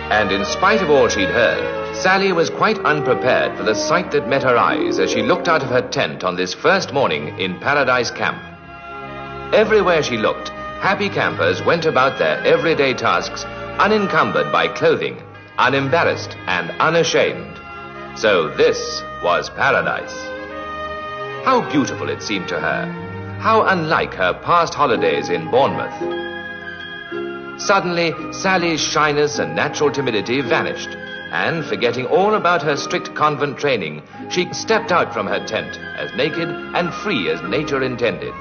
And in spite of all she'd heard, Sally was quite unprepared for the sight that met her eyes as she looked out of her tent on this first morning in Paradise Camp. Everywhere she looked, happy campers went about their everyday tasks unencumbered by clothing, unembarrassed and unashamed. So this was paradise. How beautiful it seemed to her. How unlike her past holidays in Bournemouth. Suddenly, Sally's shyness and natural timidity vanished, and forgetting all about her strict convent training, she stepped out from her tent as naked and free as nature intended.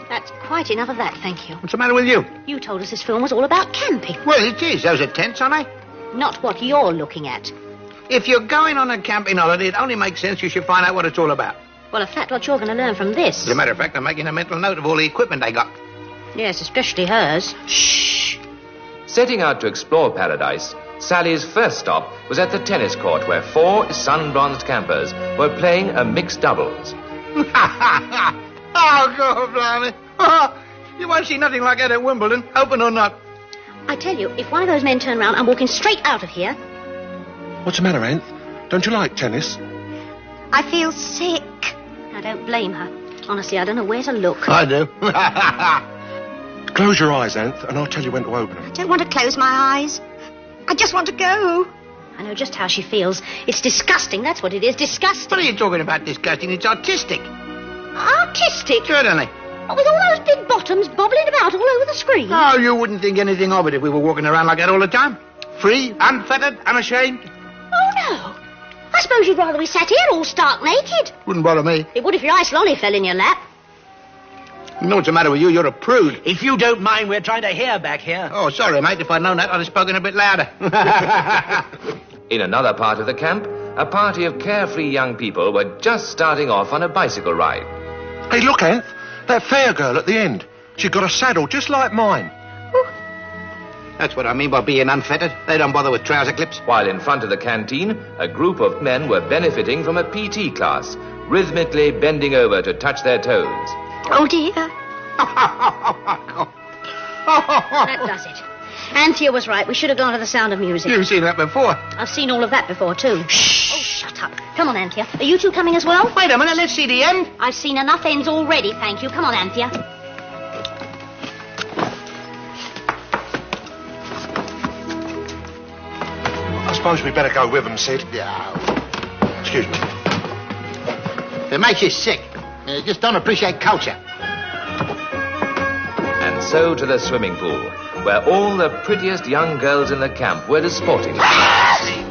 That's quite enough of that, thank you. What's the matter with you? You told us this film was all about camping. Well, it is. Those are tents, aren't they? Not what you're looking at. If you're going on a camping holiday, it only makes sense you should find out what it's all about. Well, if that's what you're going to learn from this. As a matter of fact, I'm making a mental note of all the equipment they got. Yes, especially hers. Shh! Setting out to explore paradise, Sally's first stop was at the tennis court where 4 sun-bronzed campers were playing a mixed doubles. Oh, God, blimey. Oh, you won't see nothing like that at Wimbledon, open or not. I tell you, if one of those men turn round, I'm walking straight out of here. What's the matter, Anth? Don't you like tennis? I feel sick. I don't blame her. Honestly, I don't know where to look. I do. Close your eyes, Anth, and I'll tell you when to open them. I don't want to close my eyes. I just want to go. I know just how she feels. It's disgusting, that's what it is, disgusting. What are you talking about, disgusting? It's artistic. Artistic? Certainly. What, with all those big bottoms bobbling about all over the screen? Oh, you wouldn't think anything of it if we were walking around like that all the time. Free, unfettered, unashamed. Oh, no. I suppose you'd rather we sat here all stark naked. Wouldn't bother me. It would if your ice lolly fell in your lap. You know what's the matter with you? You're a prude. If you don't mind, we're trying to hear back here. Oh, sorry, mate. If I'd known that, I'd have spoken a bit louder. In another part of the camp, a party of carefree young people were just starting off on a bicycle ride. Hey, look, Anth, that fair girl at the end. She's got a saddle just like mine. That's what I mean by being unfettered. They don't bother with trouser clips. While in front of the canteen, a group of men were benefiting from a PT class, rhythmically bending over to touch their toes. Oh, dear. That does it. Anthea was right. We should have gone to the Sound of Music. You've seen that before. I've seen all of that before, too. Shh. Oh, shut up. Come on, Anthea. Are you two coming as well? Wait a minute. Let's see the end. I've seen enough ends already, thank you. Come on, Anthea. I suppose we better go with them, Sid. Yeah. Excuse me. It makes you sick. You just don't appreciate culture. And so to the swimming pool, where all the prettiest young girls in the camp were disporting themselves.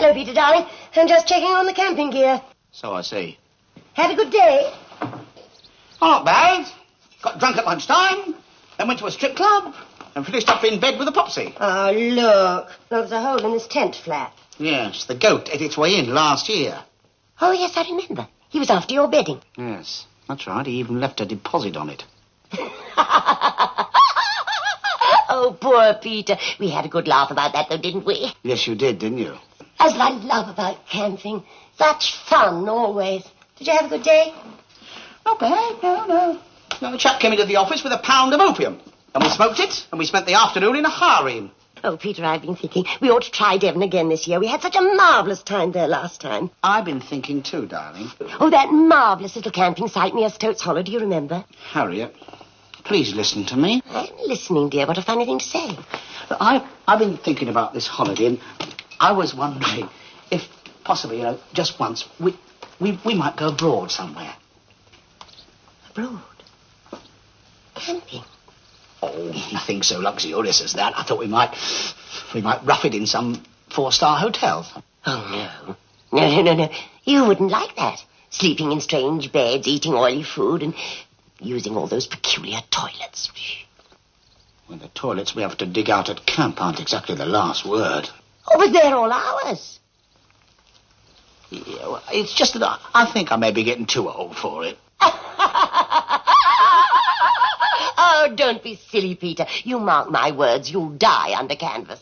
Hello, Peter, darling. I'm just checking on the camping gear. So I see. Had a good day? Oh, not bad. Got drunk at lunchtime, then went to a strip club, and finished up in bed with a popsy. Oh, look. There's a hole in this tent flap. Yes, the goat ate its way in last year. Oh, yes, I remember. He was after your bedding. Yes, that's right. He even left a deposit on it. Oh, poor Peter. We had a good laugh about that, though, didn't we? Yes, you did, didn't you? That's what I love about camping. Such fun, always. Did you have a good day? Not bad, no. A chap came into the office with a pound of opium. And we smoked it, and we spent the afternoon in a harem. Oh, Peter, I've been thinking we ought to try Devon again this year. We had such a marvellous time there last time. I've been thinking too, darling. Oh, that marvellous little camping site near Stoats Hollow, do you remember? Harriet, please listen to me. I'm listening, dear. What a funny thing to say. I've been thinking about this holiday, and I was wondering if possibly, just once, we might go abroad somewhere. Abroad? Camping? Oh, nothing so luxurious as that. I thought we might rough it in some 4-star hotel. Oh, no. No. You wouldn't like that. Sleeping in strange beds, eating oily food, and using all those peculiar toilets. Well, the toilets we have to dig out at camp aren't exactly the last word. Oh, but they're all ours. Yeah, well, it's just that I think I may be getting too old for it. Oh, don't be silly, Peter. You mark my words, you'll die under canvas.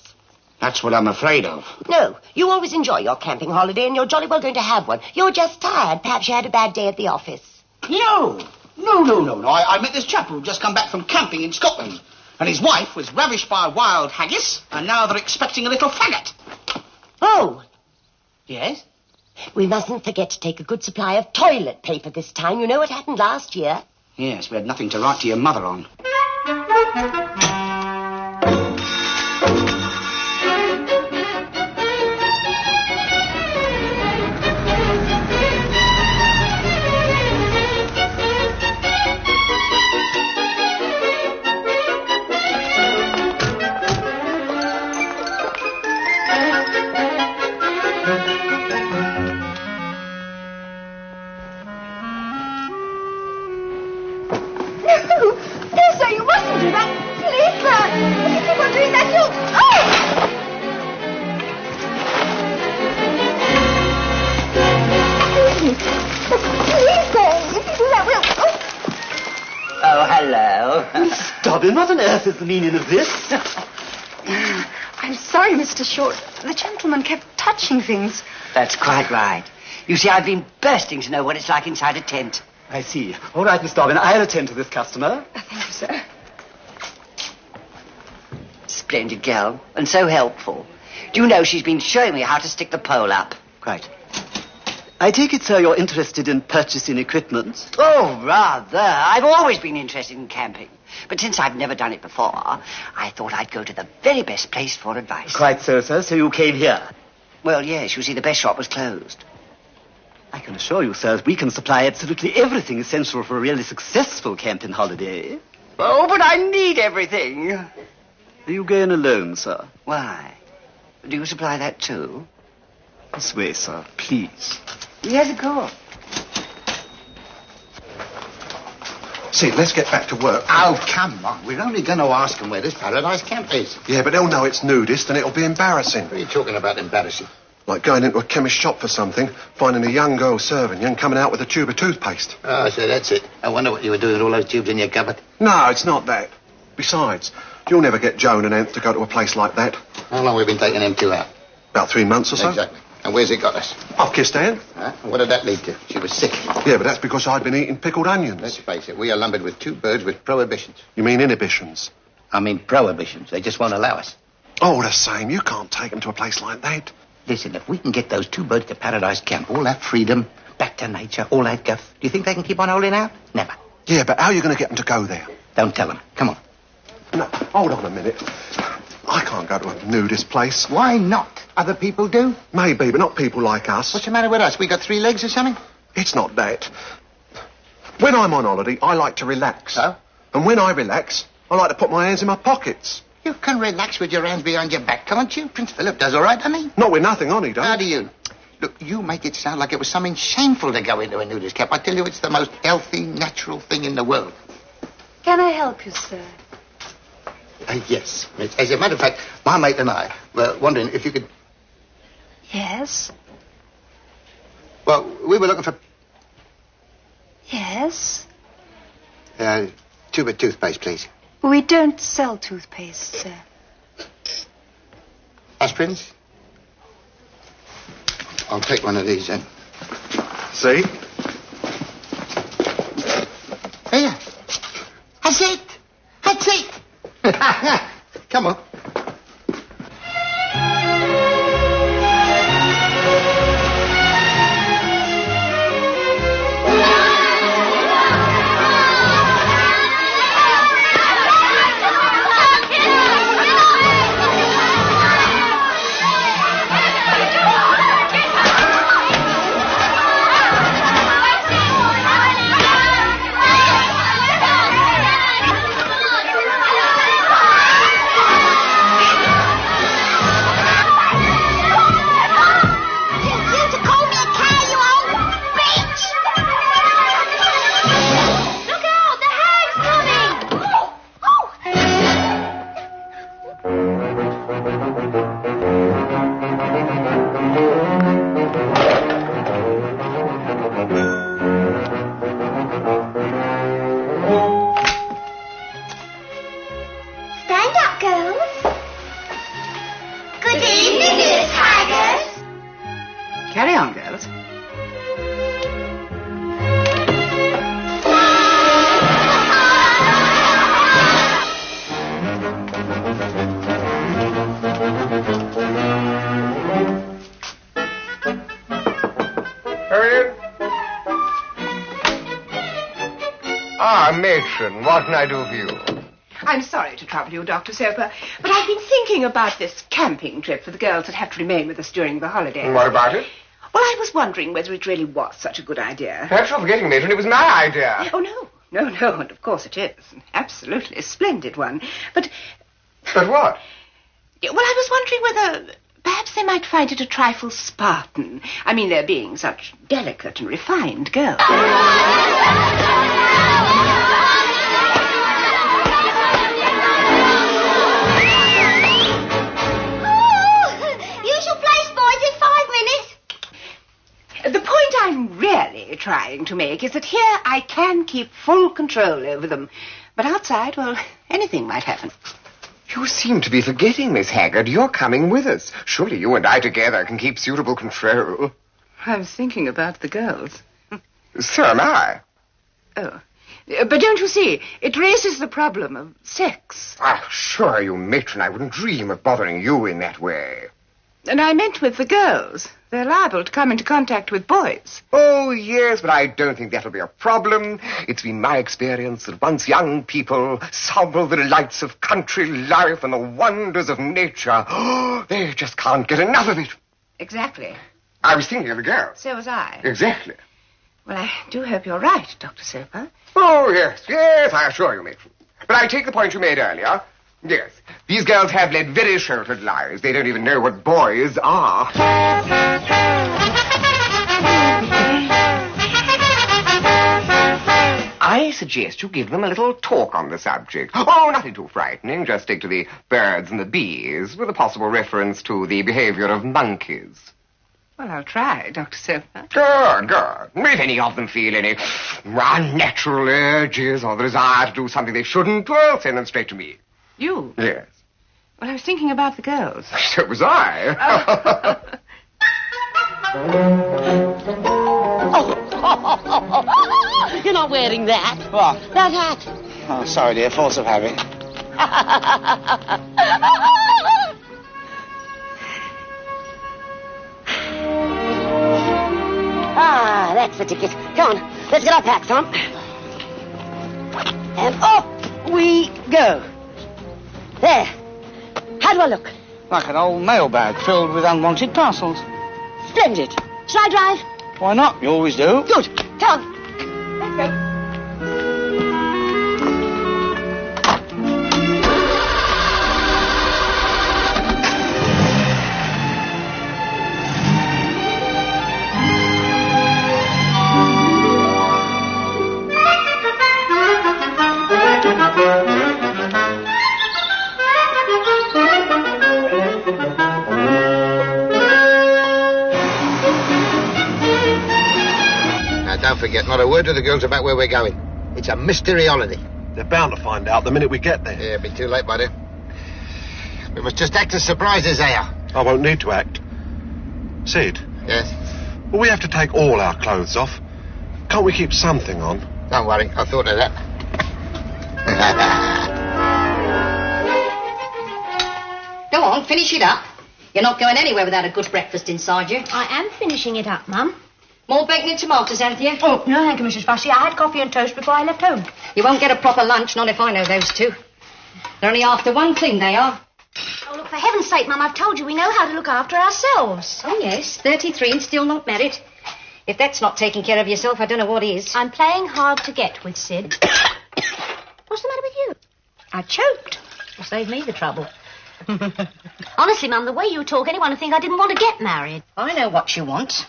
That's what I'm afraid of. No, you always enjoy your camping holiday, and you're jolly well going to have one. You're just tired. Perhaps you had a bad day at the office. No. I met this chap who'd just come back from camping in Scotland, and his wife was ravished by wild haggis, and now they're expecting a little faggot. Oh. Yes? We mustn't forget to take a good supply of toilet paper this time. You know what happened last year. Yes, we had nothing to write to your mother on. What on earth is the meaning of this? I'm sorry, Mr. Short. The gentleman kept touching things. That's quite right. You see, I've been bursting to know what it's like inside a tent. I see. All right, Miss Dobbin, I'll attend to this customer. Thank you, sir. Splendid girl, and so helpful. Do you know she's been showing me how to stick the pole up? Quite. I take it, sir, you're interested in purchasing equipment? Oh, rather. I've always been interested in camping. But since I've never done it before, I thought I'd go to the very best place for advice. Quite so, sir. So you came here? Well, yes. You see, the best shop was closed. I can assure you, sir, we can supply absolutely everything essential for a really successful camping holiday. Oh, but I need everything. Are you going alone, sir? Why? Do you supply that too? This way, sir, please. Yes, of course. See, let's get back to work. Oh, come on. We're only going to ask them where this Paradise Camp is. Yeah, but they'll know it's nudist and it'll be embarrassing. What are you talking about embarrassing? Like going into a chemist shop for something, finding a young girl serving you and coming out with a tube of toothpaste. Oh, so that's it. I wonder what you were doing with all those tubes in your cupboard. No, it's not that. Besides, you'll never get Joan and Anth to go to a place like that. How long have we been taking them two out? About 3 months or so. Exactly. And where's it got us? I've kissed Anth. Huh? And what did that lead to? She was sick. Yeah, but that's because I'd been eating pickled onions. Let's face it, we are lumbered with two birds with prohibitions. You mean inhibitions? I mean prohibitions. They just won't allow us. Oh, the same. You can't take them to a place like that. Listen, if we can get those two birds to Paradise Camp, all that freedom, back to nature, all that guff, do you think they can keep on holding out? Never. Yeah, but how are you going to get them to go there? Don't tell them. Come on. No, hold on a minute. I can't go to a nudist place. Why not? Other people do? Maybe, but not people like us. What's the matter with us? We got 3 legs or something? It's not that. When I'm on holiday, I like to relax. So? And when I relax, I like to put my hands in my pockets. You can relax with your hands behind your back, can't you? Prince Philip does all right, doesn't he? Not with nothing on, he don't. How do you? Look, you make it sound like it was something shameful to go into a nudist camp. I tell you, it's the most healthy, natural thing in the world. Can I help you, sir? Yes. As a matter of fact, my mate and I were wondering if you could... Yes. Well, we were looking for... Yes. Tube of toothpaste, please. We don't sell toothpaste, sir. Aspirins? I'll take one of these then. See? Here. That's it. That's it. Come on. Carry on, girls. Matron, what can I do for you? I'm sorry to trouble you, Dr. Soper, but I've been thinking about this camping trip for the girls that have to remain with us during the holiday. What about it? Well, I was wondering whether it really was such a good idea. Perhaps you're forgetting, Matron, it was my idea. Oh, no, and of course it is. An absolutely splendid one. But what? Well, I was wondering whether perhaps they might find it a trifle Spartan. I mean, they're being such delicate and refined girls. The point I'm really trying to make is that here I can keep full control over them. But outside, well, anything might happen. You seem to be forgetting, Miss Haggard. You're coming with us. Surely you and I together can keep suitable control. I was thinking about the girls. So am I. Oh. But don't you see, it raises the problem of sex. I assure you, Matron, I wouldn't dream of bothering you in that way. And I meant with the girls. They're liable to come into contact with boys. Oh, yes, but I don't think that'll be a problem. It's been my experience that once young people sample the delights of country life and the wonders of nature, they just can't get enough of it. Exactly. I was thinking of the girls. So was I. Exactly. Well, I do hope you're right, Dr. Soper. Oh, yes, I assure you, Matron. But I take the point you made earlier. Yes, these girls have led very sheltered lives. They don't even know what boys are. I suggest you give them a little talk on the subject. Oh, nothing too frightening. Just stick to the birds and the bees, with a possible reference to the behavior of monkeys. Well, I'll try, Dr. Soper. Good. If any of them feel any unnatural urges or the desire to do something they shouldn't, well, send them straight to me. You? Yes. Well, I was thinking about the girls. So was I. You're not wearing that. What? That hat. Oh, sorry, dear. Force of habit. That's the ticket. Come on, let's get our packs on. And off we go. There. How do I look? Like an old mailbag filled with unwanted parcels. Splendid. Shall I drive? Why not? You always do. Good. Come on. Let's go. Now, don't forget, not a word to the girls about where we're going. It's a mystery holiday. They're bound to find out the minute we get there. Yeah, it'll be too late by then. We must just act as surprised as they are. I won't need to act. Sid? Yes? Well, we have to take all our clothes off. Can't we keep something on? Don't worry, I thought of that. Go on, finish it up. You're not going anywhere without a good breakfast inside you. I am finishing it up, Mum. More bacon and tomatoes, Anthea? Oh, no, thank you, Mrs. Fussy. I had coffee and toast before I left home. You won't get a proper lunch, not if I know those two. They're only after one thing, they are. Oh, look, for heaven's sake, Mum, I've told you we know how to look after ourselves. Oh, yes, 33 and still not married. If that's not taking care of yourself, I don't know what is. I'm playing hard to get with Sid. What's the matter with you? I choked. Will save me the trouble. Honestly, Mum, the way you talk, anyone would think I didn't want to get married. I know what you want.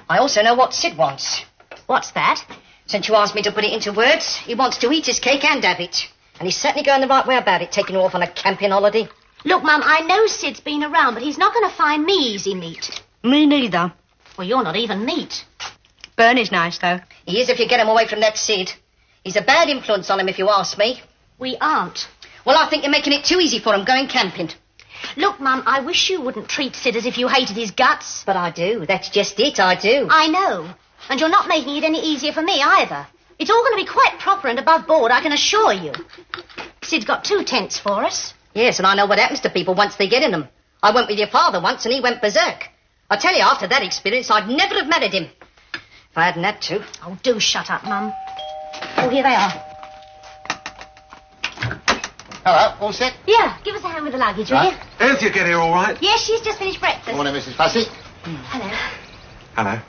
I also know what Sid wants. What's that? Since you asked me to put it into words, he wants to eat his cake and have it. And he's certainly going the right way about it, taking you off on a camping holiday. Look, Mum, I know Sid's been around, but he's not going to find me easy meat. Me neither. Well, you're not even meat. Bernie's nice, though. He is if you get him away from that Sid. He's a bad influence on him, if you ask me. We aren't. Well, I think you're making it too easy for him going camping. Look, Mum, I wish you wouldn't treat Sid as if you hated his guts. But I do. That's just it, I do. I know. And you're not making it any easier for me, either. It's all going to be quite proper and above board, I can assure you. Sid's got 2 tents for us. Yes, and I know what happens to people once they get in them. I went with your father once, and he went berserk. I tell you, after that experience, I'd never have married him. If I hadn't had to. Oh, do shut up, Mum. Oh, here they are. Hello, all set? Yeah, give us a hand with the luggage, will you? Anthea get here all right? Yes, she's just finished breakfast. Morning, Mrs. Fussy. Hello. Hello.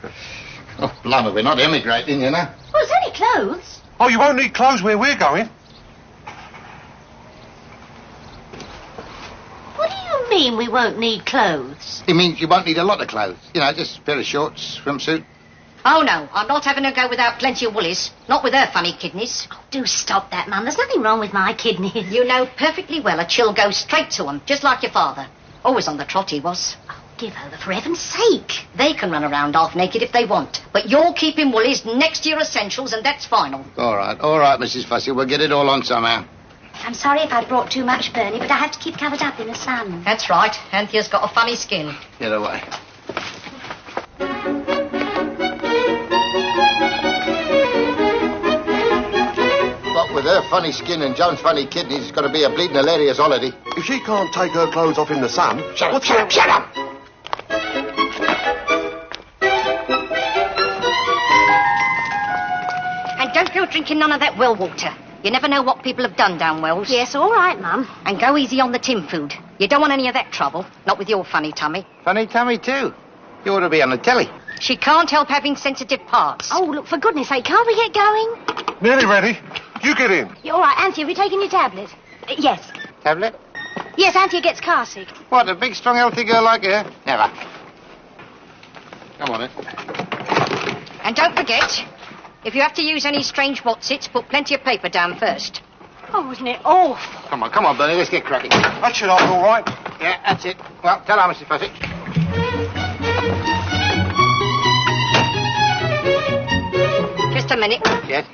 Oh, blimey, we're not emigrating, you know. Well, it's only clothes. Oh, you won't need clothes where we're going. What do you mean we won't need clothes? It means you won't need a lot of clothes. You know, just a pair of shorts, swimsuit. Oh, no, I'm not having her go without plenty of woolies. Not with her funny kidneys. Oh, do stop that, Mum. There's nothing wrong with my kidneys. You know perfectly well a chill goes straight to 'em, just like your father. Always on the trot he was. Oh, give over, for heaven's sake. They can run around half naked if they want. But you're keeping woolies next to your essentials, and that's final. All right, Mrs. Fussy. We'll get it all on somehow. I'm sorry if I brought too much, Bernie, but I have to keep covered up in the sun. That's right. Anthea's got a funny skin. Get away. What with her funny skin and John's funny kidneys, it's got to be a bleeding hilarious holiday. If she can't take her clothes off in the sun... Shut up! And don't go drinking none of that well water. You never know what people have done down wells. Yes, all right, Mum. And go easy on the tin food. You don't want any of that trouble. Not with your funny tummy. Funny tummy, too. You ought to be on the telly. She can't help having sensitive parts. Oh, look, for goodness sake, can't we get going? Nearly ready. You get in. All right, Anthea, have you taken your tablet? Yes. Tablet? Yes, Anthea gets car sick. What, a big, strong, healthy girl like her? Never. Come on, then. And don't forget, if you have to use any strange whatsits, put plenty of paper down first. Oh, wasn't it awful? Come on, Bernie, let's get cracking. That should hold all right. Yeah, that's it. Well, tell her, Mr. Fussy. Just a minute. Yes?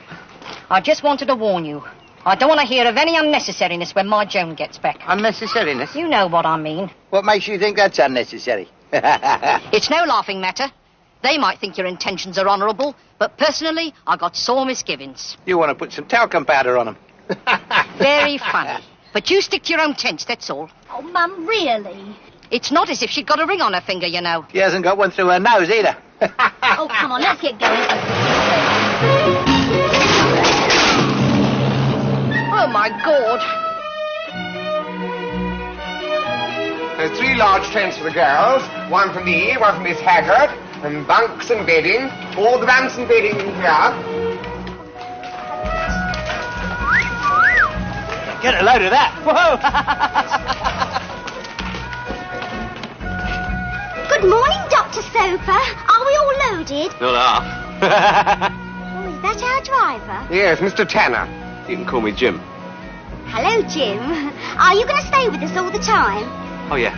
I just wanted to warn you. I don't want to hear of any unnecessariness when my Joan gets back. Unnecessariness? You know what I mean. What makes you think that's unnecessary? It's no laughing matter. They might think your intentions are honourable, but personally, I got sore misgivings. You want to put some talcum powder on them. Very funny. But you stick to your own tents, that's all. Oh, Mum, really? It's not as if she'd got a ring on her finger, you know. She hasn't got one through her nose either. Oh, come on, let's get going. Oh, my God. There's 3 large tents for the girls, one for me, one for Miss Haggard, and bunks and bedding, all the ramps and bedding in here. Get a load of that. Whoa! Good morning, Dr. Soper. Are we all loaded? Not half. Oh, is that our driver? Yes, Mr. Tanner. You can call me Jim. Hello, Jim. Are you going to stay with us all the time? Oh, yeah.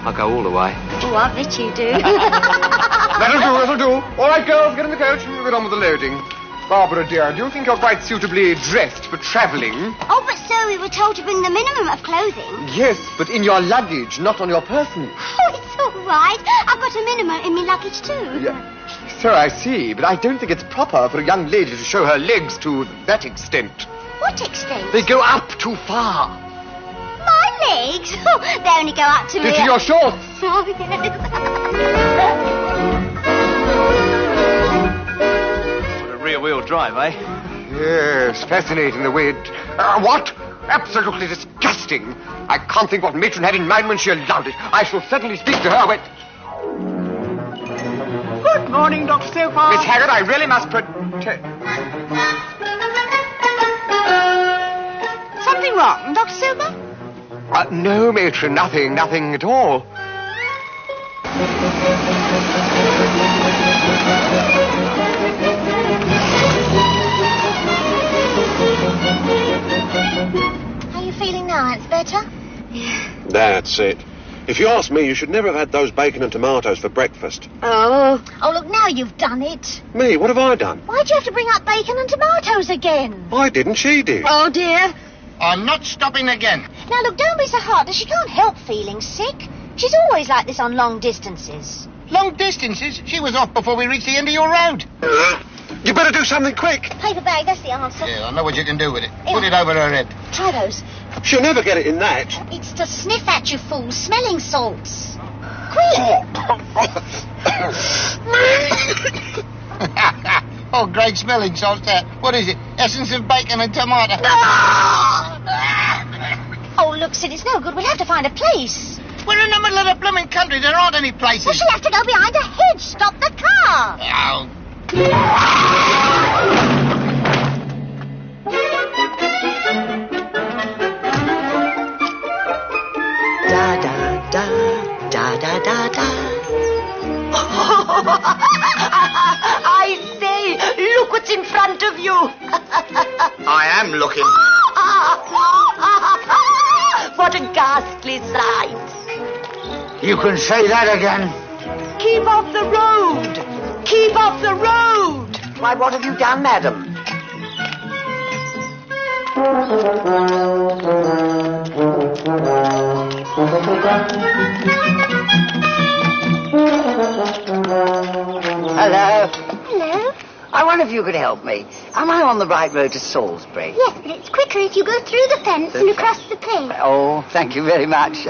I'll go all the way. Oh, I bet you do. That'll do. All right, girls, get in the coach and we'll get on with the loading. Barbara, dear, do you think you're quite suitably dressed for travelling? Oh, but sir, we were told to bring the minimum of clothing. Yes, but in your luggage, not on your person. Oh, it's all right. I've got a minimum in my luggage too. Yeah. So I see, but I don't think it's proper for a young lady to show her legs to that extent. What extent? They go up too far. My legs? Oh, they only go up to me. To your shorts. Oh, yes. Rear-wheel drive, eh? Yes, fascinating the way it... what? Absolutely disgusting. I can't think what matron had in mind when she allowed it. I shall certainly speak to her when... Good morning, Dr. Silver. Miss Haggard, I really must Something wrong, Dr. Silver? No, matron, nothing at all. How are you feeling now? It's better? That's it. If you ask me, you should never have had those bacon and tomatoes for breakfast. Oh, look, now you've done it. Me? What have I done? Why'd you have to bring up bacon and tomatoes again? I didn't, she did. Oh, dear. I'm not stopping again. Now, look, don't be so hard. She can't help feeling sick. She's always like this on long distances. Long distances? She was off before we reached the end of your road. You better do something quick. Paper bag, that's the answer. Yeah, I know what you can do with it. Put it over her head. Try those. She'll never get it in that. It's to sniff at, you fool. Smelling salts. Quick. Oh, great smelling salts that. What is it? Essence of bacon and tomato. Oh, look, Sid, it's no good. We'll have to find a place. We're in the middle of the blooming country. There aren't any places. Well, she'll have to go behind a hedge. Stop the car. Oh. Da da da da da da da. I say, look what's in front of you. I am looking. What a ghastly sight. You can say that again. Keep off the road. Keep off the road. Why, what have you done, madam? Hello. Hello? I wonder if you could help me. Am I on the right road to Salisbury? Yes, but it's quicker if you go through the fence and across the plain. Oh, thank you very much.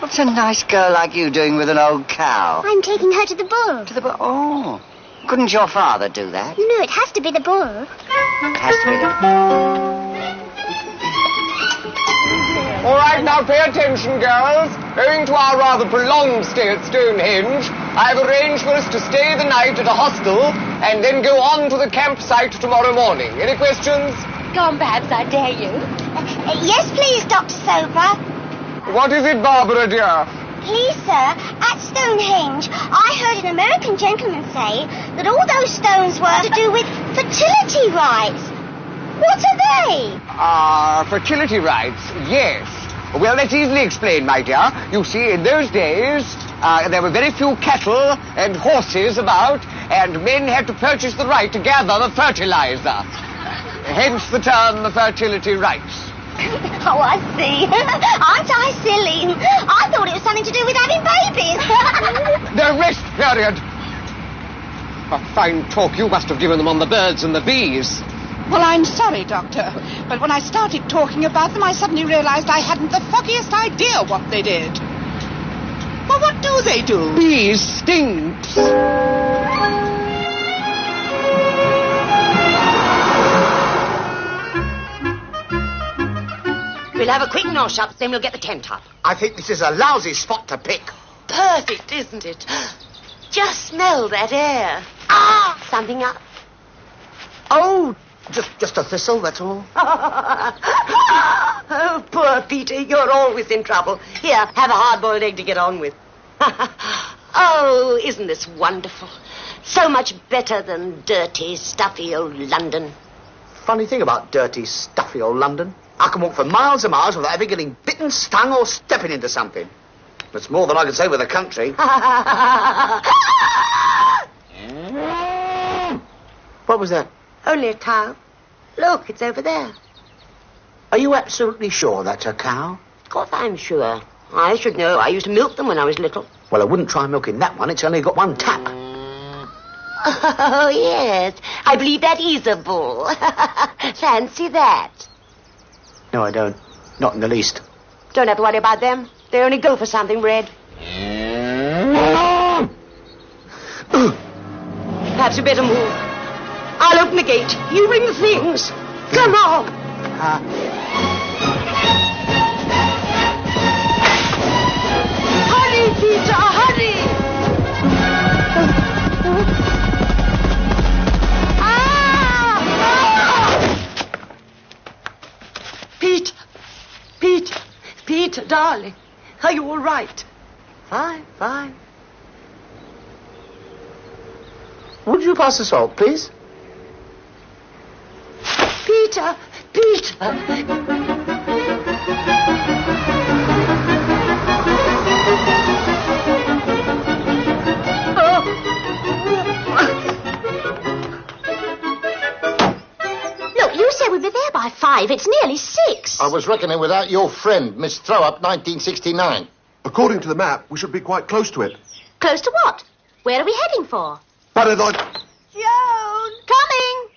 What's a nice girl like you doing with an old cow? I'm taking her to the bull. To the bull? Oh. Couldn't your father do that? No, it has to be the bull. It has to be the... All right, now pay attention, girls. Owing to our rather prolonged stay at Stonehenge, I've arranged for us to stay the night at a hostel and then go on to the campsite tomorrow morning. Any questions? Go on, Babs, I dare you. Yes, please, Dr. Soper. What is it, Barbara, dear? Please, sir, at Stonehenge, I heard an American gentleman say that all those stones were to do with fertility rites. What are they? Fertility rites, yes. Well, that's easily explained, my dear. You see, in those days, there were very few cattle and horses about, and men had to purchase the right to gather the fertilizer. Hence the term, the fertility rites. Oh, I see. Aren't I silly? I thought it was something to do with having babies. The rest period. A fine talk you must have given them on the birds and the bees. Well, I'm sorry, Doctor, but when I started talking about them, I suddenly realized I hadn't the foggiest idea what they did. Well, what do they do? Bees stings. We'll have a quick nosh up, then we'll get the tent up. I think this is a lousy spot to pick. Perfect, isn't it? Just smell that air. Ah! Something up? Oh, just a thistle, that's all. Oh, poor Peter, you're always in trouble. Here, have a hard-boiled egg to get on with. Oh, isn't this wonderful? So much better than dirty, stuffy old London. Funny thing about dirty, stuffy old London. I can walk for miles and miles without ever getting bitten, stung, or stepping into something. That's more than I can say with the country. What was that? Only a cow. Look, it's over there. Are you absolutely sure that's a cow? Of course I'm sure. I should know. I used to milk them when I was little. Well, I wouldn't try milking that one. It's only got one tap. Oh, yes. I believe that is a bull. Fancy that. No, I don't. Not in the least. Don't have to worry about them. They only go for something red. Perhaps you better move. I'll open the gate. You ring the things. Come on. Hurry, Peter, hurry. Peter, darling, are you all right? Fine. Would you pass the salt, please? Peter. Look, you said we'd be there by 5. It's nearly 6. I was reckoning without your friend, Miss Throw-Up, 1969. According to the map, we should be quite close to it. Close to what? Where are we heading for? Paradise. Joan! Coming!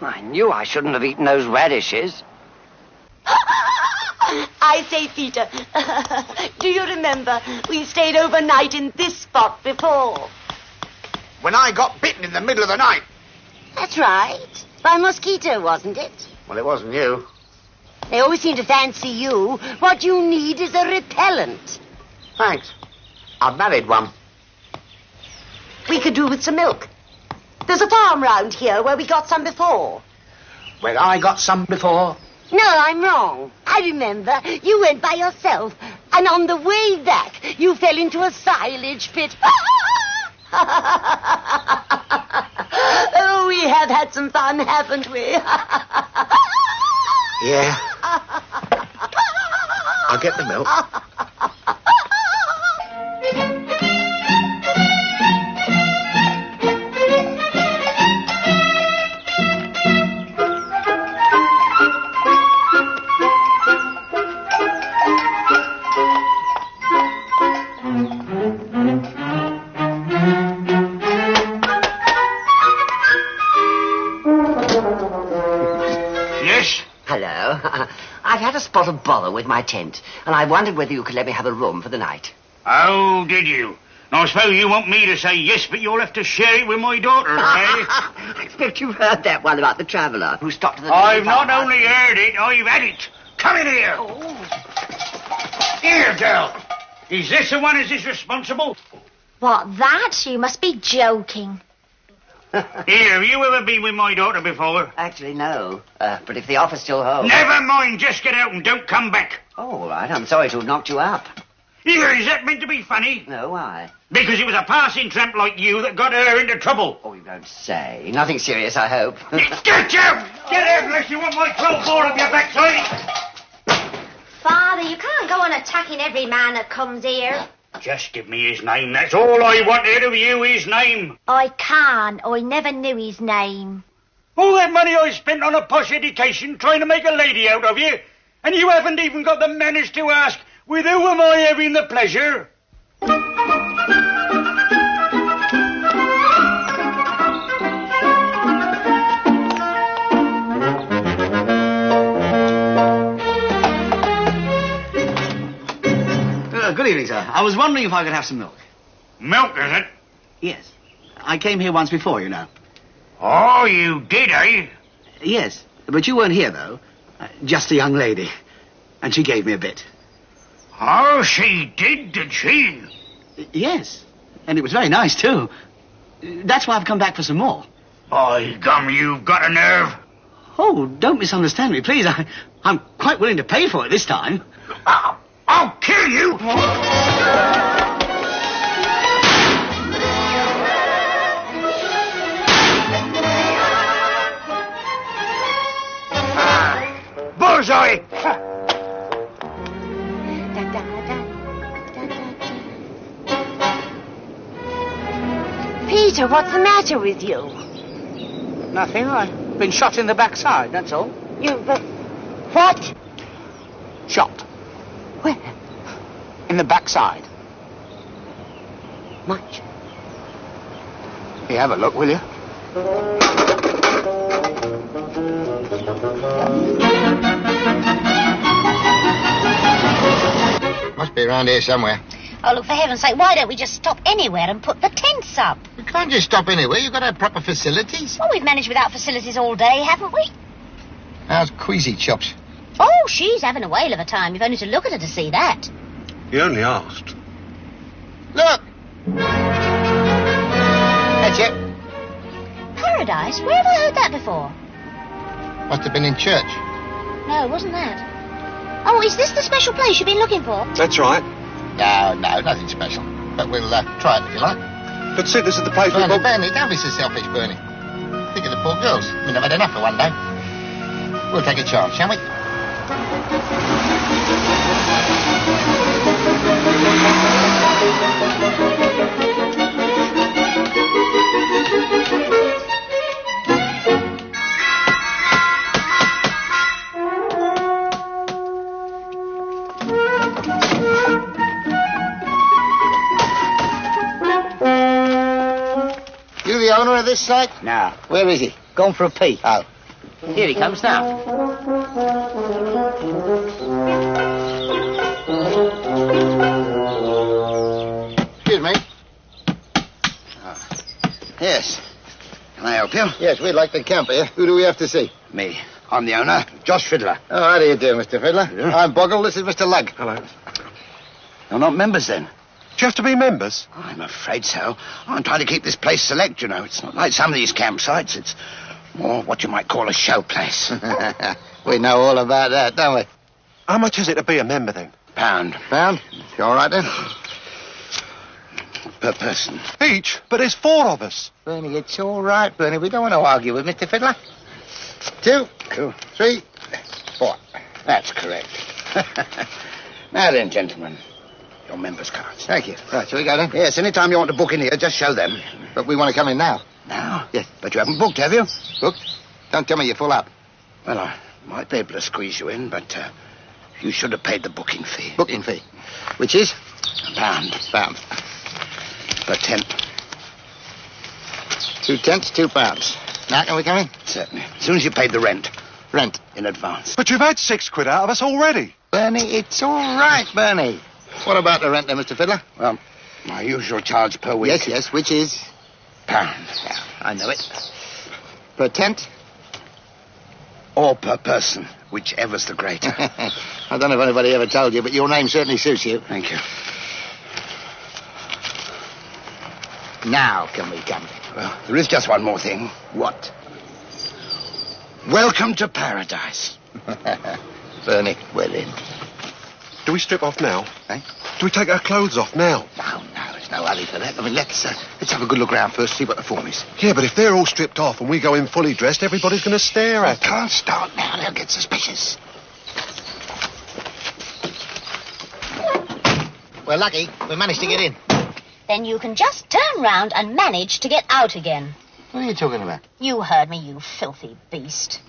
I knew I shouldn't have eaten those radishes. I say, Peter, do you remember we stayed overnight in this spot before? When I got bitten in the middle of the night. That's right. By a mosquito, wasn't it? Well, it wasn't you. They always seem to fancy you. What you need is a repellent. Thanks. I've married one. We could do with some milk. There's a farm round here where we got some before. Where I got some before? No, I'm wrong. I remember. You went by yourself, and on the way back, you fell into a silage pit. Oh, we have had some fun, haven't we? Yeah. I'll get the milk. Hello. I've had a spot of bother with my tent, and I wondered whether you could let me have a room for the night. Oh, did you? Now, I suppose you want me to say yes, but you'll have to share it with my daughter, eh? I expect you've heard that one about the traveller who stopped at the... I've not only heard it, I've had it. Come in here. Oh. Here, girl. Is this the one as is responsible? What, that? You must be joking. Here, have you ever been with my daughter before? Actually, no. But if the offer's still home... Never mind, just get out and don't come back. Oh, all right, I'm sorry to have knocked you up. Here, is that meant to be funny? No, why? Because it was a passing tramp like you that got her into trouble. Oh, you don't say. Nothing serious, I hope. Get out! Get out unless you want my 12-bore up your backside! Father, you can't go on attacking every man that comes here. Just give me his name, that's all I wanted of you, his name. I can't. I never knew his name. All that money I spent on a posh education trying to make a lady out of you, and you haven't even got the manners to ask, with who am I having the pleasure? Good evening, sir. I was wondering if I could have some milk. Milk, is it? Yes. I came here once before, you know. Oh, you did, eh? Yes, but you weren't here, though. Just a young lady. And she gave me a bit. Oh, she did she? Yes. And it was very nice, too. That's why I've come back for some more. By gum, you've got a nerve. Oh, don't misunderstand me, please. I'm quite willing to pay for it this time. I'll kill you! Bullseye! Peter, what's the matter with you? Nothing. I've been shot in the backside, that's all. What? Shot. Where? In the backside. Much. Here, have a look, will you? Must be around here somewhere. Oh, look, for heaven's sake, why don't we just stop anywhere and put the tents up? We can't just stop anywhere. You've got to have proper facilities. Well, we've managed without facilities all day, haven't we? How's Queasy Chops? Oh, she's having a whale of a time. You've only to look at her to see that. You only asked. Look! That's it. Paradise? Where have I heard that before? Must have been in church. No, wasn't that? Oh, is this the special place you've been looking for? That's right. No, nothing special. But we'll try it if you like. But Sid, this is the place we booked. Bernie, don't be so selfish, Bernie. Think of the poor girls. I mean, I've had enough for one day. We'll take a chance, shall we? You the owner of this site? No. Where is he? Gone for a pee. Oh. Here he comes now. Excuse me. Yes. Can I help you? Yes, we'd like to camp here. Who do we have to see? Me. I'm the owner, Josh Fiddler. Oh, how do you do, Mr. Fiddler? Yeah. I'm Boggle. This is Mr. Lugg. Hello. You're not members, then? Do you have to be members? I'm afraid so. I'm trying to keep this place select, you know. It's not like some of these campsites. It's more what you might call a show place. We know all about that, don't we? How much is it to be a member, then? Pound. Pound? You all right, then? Per person. Each? But there's 4 of us. Bernie, it's all right, Bernie. We don't want to argue with Mr. Fiddler. 2, 3, 4. That's correct. Now then, gentlemen, your members' cards. Thank you. Right, shall we go then? Yes, any time you want to book in here, just show them. But we want to come in now. Now? Yes. But you haven't booked, have you? Booked? Don't tell me you're full up. Well, I might be able to squeeze you in, but you should have paid the booking fee. Booking fee? Which is? £1. Pound. Per tent. 2 tents, £2. Now, can we come in? Certainly. As soon as you paid the rent. Rent. In advance. But you've had £6 out of us already. Bernie, it's all right, Bernie. What about the rent then, Mr. Fiddler? Well, my usual charge per week. Yes, which is? £1. Yeah, I know it. Per tent? Or per person, whichever's the greater. I don't know if anybody ever told you, but your name certainly suits you. Thank you. Now can we come? Well, there is just one more thing. What? Welcome to paradise. Bernie, we're in. Do we strip off now? Eh? Do we take our clothes off now? No, there's no hurry for that. I mean, let's have a good look around first, see what the form is. Yeah, but if they're all stripped off and we go in fully dressed, everybody's going to stare at us. Can't start now, they'll get suspicious. We're lucky. We managed to get in. Then you can just turn round and manage to get out again. What are you talking about? You heard me, you filthy beast.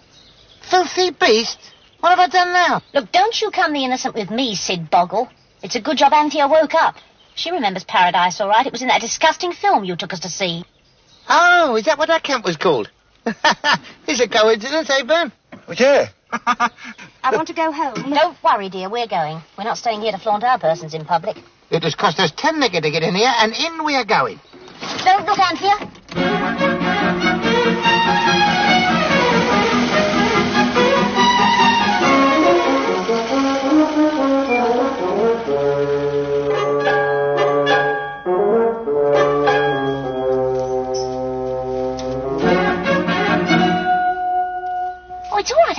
Filthy beast? What have I done now? Look, don't you come the innocent with me, Sid Boggle. It's a good job Anthea woke up. She remembers Paradise, all right. It was in that disgusting film you took us to see. Oh, is that what that camp was called? It's a coincidence, eh, Bern? Yeah. I want to go home. Don't worry, dear, we're going. We're not staying here to flaunt our persons in public. It has cost us 10 knicker to get in here, and in we are going. Don't look, Anthea.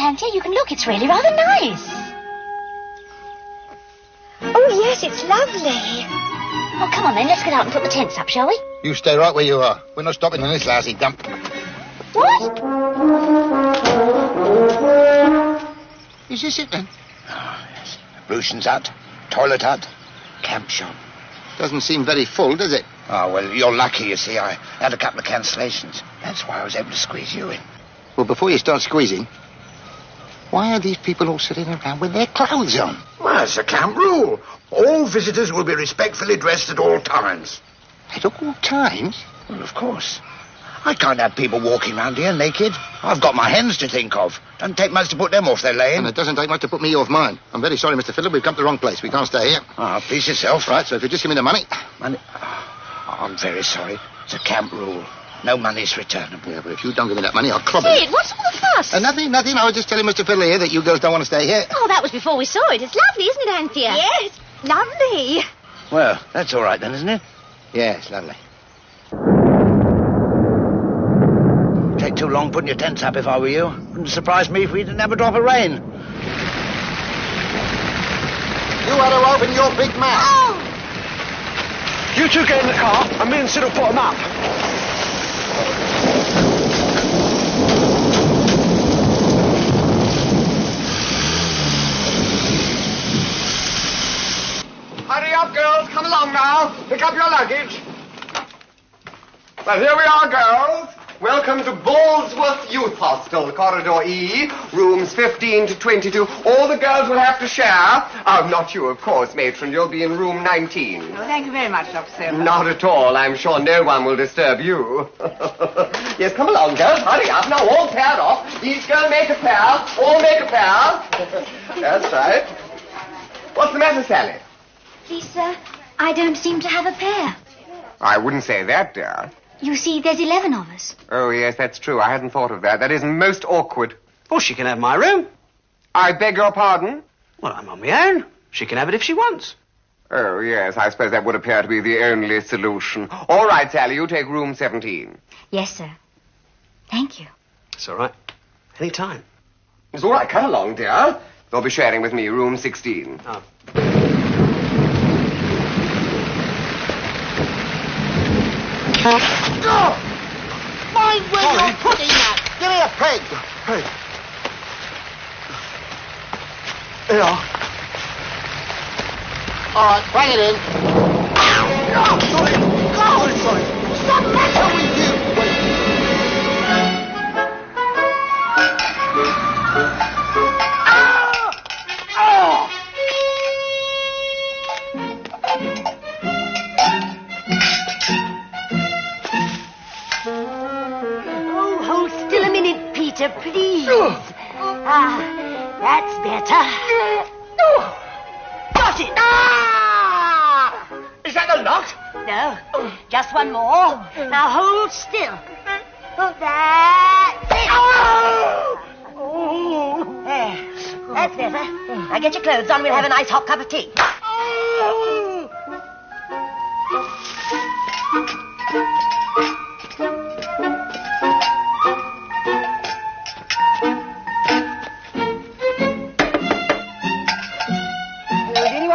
Anthea, you can look. It's really rather nice. Oh, yes, it's lovely. Oh, come on then. Let's get out and put the tents up, shall we? You stay right where you are. We're not stopping in this lousy dump. What? Is this it, then? Oh, yes. Ablutions hut, toilet hut, camp shop. Doesn't seem very full, does it? Oh, well, you're lucky, you see. I had a couple of cancellations. That's why I was able to squeeze you in. Well, before you start squeezing, why are these people all sitting around with their clothes on? Well, it's a camp rule. All visitors will be respectfully dressed at all times. At all times? Well, of course. I can't have people walking round here naked. I've got my hens to think of. Doesn't take much to put them off their laying. And it doesn't take much to put me off mine. I'm very sorry, Mr. Fiddler. We've come to the wrong place. We can't stay here. Oh, please yourself. Right, so if you just give me the money... Money? Oh, I'm very sorry. It's a camp rule. No money's returnable. Yeah, but if you don't give me that money, I'll club Sid, what's all the fuss? Nothing. I was just telling Mr. Fiddler here that you girls don't want to stay here. Oh, that was before we saw it. It's lovely, isn't it, Anthea? Yes, lovely. Well, that's all right then, isn't it? Yeah, it's lovely. Take too long putting your tents up if I were you. Wouldn't surprise me if we didn't have a drop of rain. You ought to open your big mouth. Oh! You two get in the car, and me and Sid will put them up. Hurry up, girls. Come along now. Pick up your luggage. Well, here we are, girls. Welcome to Ballsworth Youth Hostel, Corridor E, rooms 15 to 22. All the girls will have to share. Oh, not you, of course, matron. You'll be in room 19. Oh, thank you very much, Dr. Silver. Not at all. I'm sure no one will disturb you. Yes, come along, girls. Hurry up. Now, all paired off. Each girl make a pair. All make a pair. That's right. What's the matter, Sally? Please, sir, I don't seem to have a pair. I wouldn't say that, dear. You see, there's 11 of us. Oh, yes, that's true. I hadn't thought of that. That is most awkward. Well, she can have my room. I beg your pardon? Well, I'm on my own. She can have it if she wants. Oh, yes, I suppose that would appear to be the only solution. All right, Sally, you take room 17. Yes, sir. Thank you. It's all right. Any time. It's all right. Come along, dear. You'll be sharing with me room 16. Oh. Oh! Mind where you're putting that! Give me a peg! Hey. Yeah. All right, bring it in. Oh, sorry. What's the matter with you? Please. That's better. Got it. Is that the lot? No, just one more. Now hold still. That's it. There. That's better. Now get your clothes on. We'll have a nice hot cup of tea.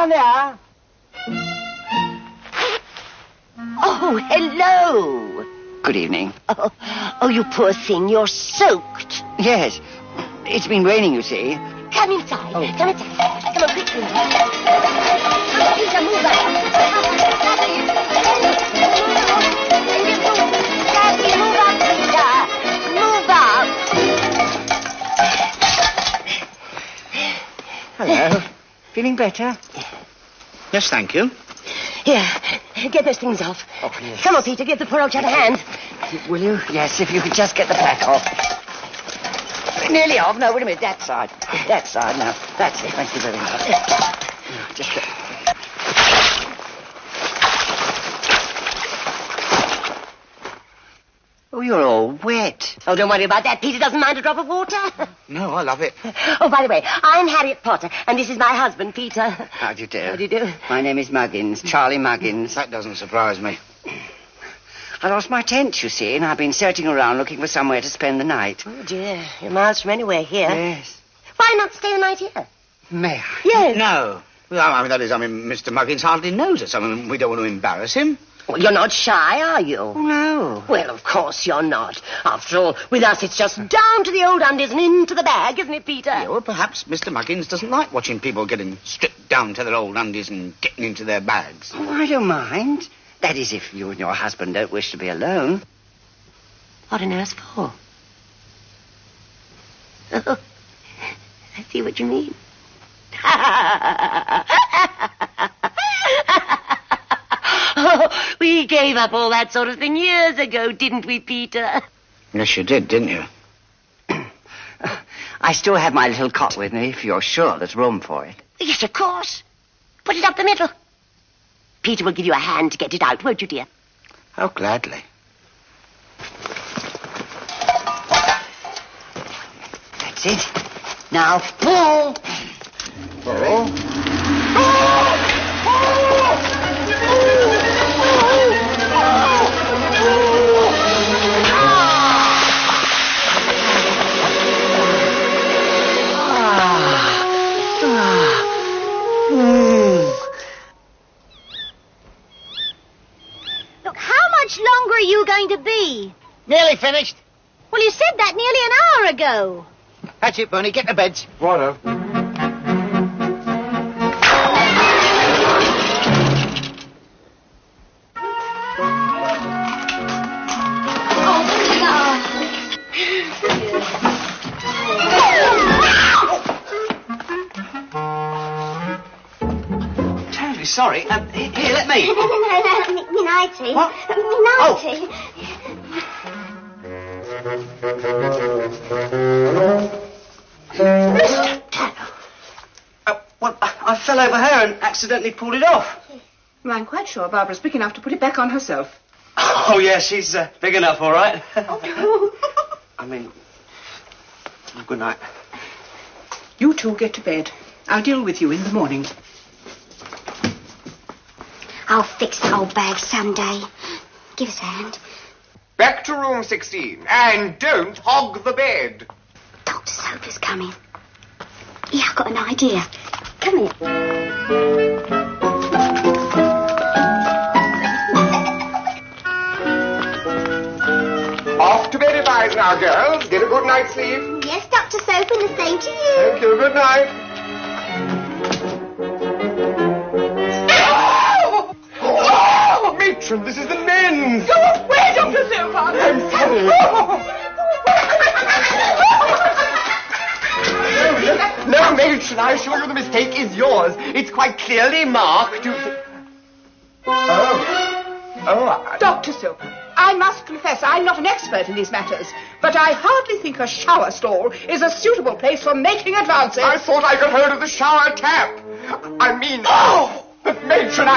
There. Oh, hello. Good evening. Oh, you poor thing, you're soaked. Yes. It's been raining, you see. Come inside. Oh. Come inside. Come on, quickly. Peter, move up. Daddy, move up, Peter. Move up. Hello. Feeling better? Yes, thank you. Here, get those things off. Oh, yes. Come on, Peter, give the poor old chap a hand. Will you? Yes, if you could just get the pack off. Nearly off. No, wait a minute. That side. That side. Now, that's it. Thank you very much. Just get... Oh, you're all wet. Oh, don't worry about that. Peter doesn't mind a drop of water. No, I love it. Oh, by the way, I'm Harriet Potter, and this is my husband, Peter. How do you do? How do you do? My name is Muggins, Charlie Muggins. That doesn't surprise me. I lost my tent, you see, and I've been searching around looking for somewhere to spend the night. Oh, dear. You're miles from anywhere here. Yes. Why not stay the night here? May I? Yes. No. Well, Mr. Muggins hardly knows us. We don't want to embarrass him. Well, you're not shy, are you? Oh, no. Well, of course you're not. After all, with us it's just down to the old undies and into the bag, isn't it, Peter? Yeah, well, perhaps Mr. Muggins doesn't like watching people getting stripped down to their old undies and getting into their bags. Oh, I don't mind. That is, if you and your husband don't wish to be alone. What on earth for? Oh, I see what you mean. Oh, we gave up all that sort of thing years ago, didn't we, Peter? Yes, you did, didn't you? I still have my little cot with me, if you're sure there's room for it. Yes, of course. Put it up the middle. Peter will give you a hand to get it out, won't you, dear? Oh, gladly. That's it. Now, pull. Pull. Look, how much longer are you going to be? Nearly finished. Well, you said that nearly an hour ago. That's it, Bernie. Get to bed. Righto. Terribly sorry. Here, let me. Me nighty. What? Me nighty. Well, I fell over her and accidentally pulled it off. Well, I'm quite sure Barbara's big enough to put it back on herself. Oh, yeah, she's big enough, all right. I mean, good night. You two get to bed. I'll deal with you in the morning. I'll fix the whole bag someday. Give us a hand. Back to room 16, and don't hog the bed. Dr. Soper's coming. Yeah, I've got an idea. Come here. Off to bed advised now, girls. Get a good night's sleep. Yes, Dr. Soper, and the same to you. Thank you. Good night. Oh, matron, this is the men's. Go away, Dr. Soper! I'm sorry. No, matron, I assure you the mistake is yours. It's quite clearly marked. Dr. Soper, I must confess I'm not an expert in these matters, but I hardly think a shower stall is a suitable place for making advances. I thought I got hold of the shower tap. I mean... Oh! But matron,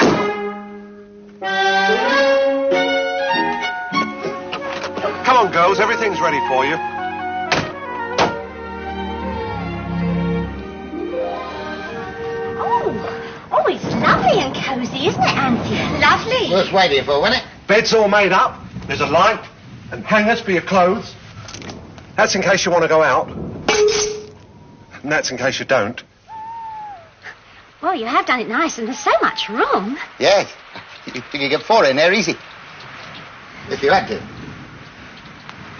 Come on, girls. Everything's ready for you. Oh, it's lovely and cosy, isn't it, Anthea? Lovely. Worth waiting for, wasn't it? Bed's all made up. There's a light and hangers for your clothes. That's in case you want to go out. And that's in case you don't. Well, you have done it nice, and there's so much room. Yes. You could get four in there easy. If you had to.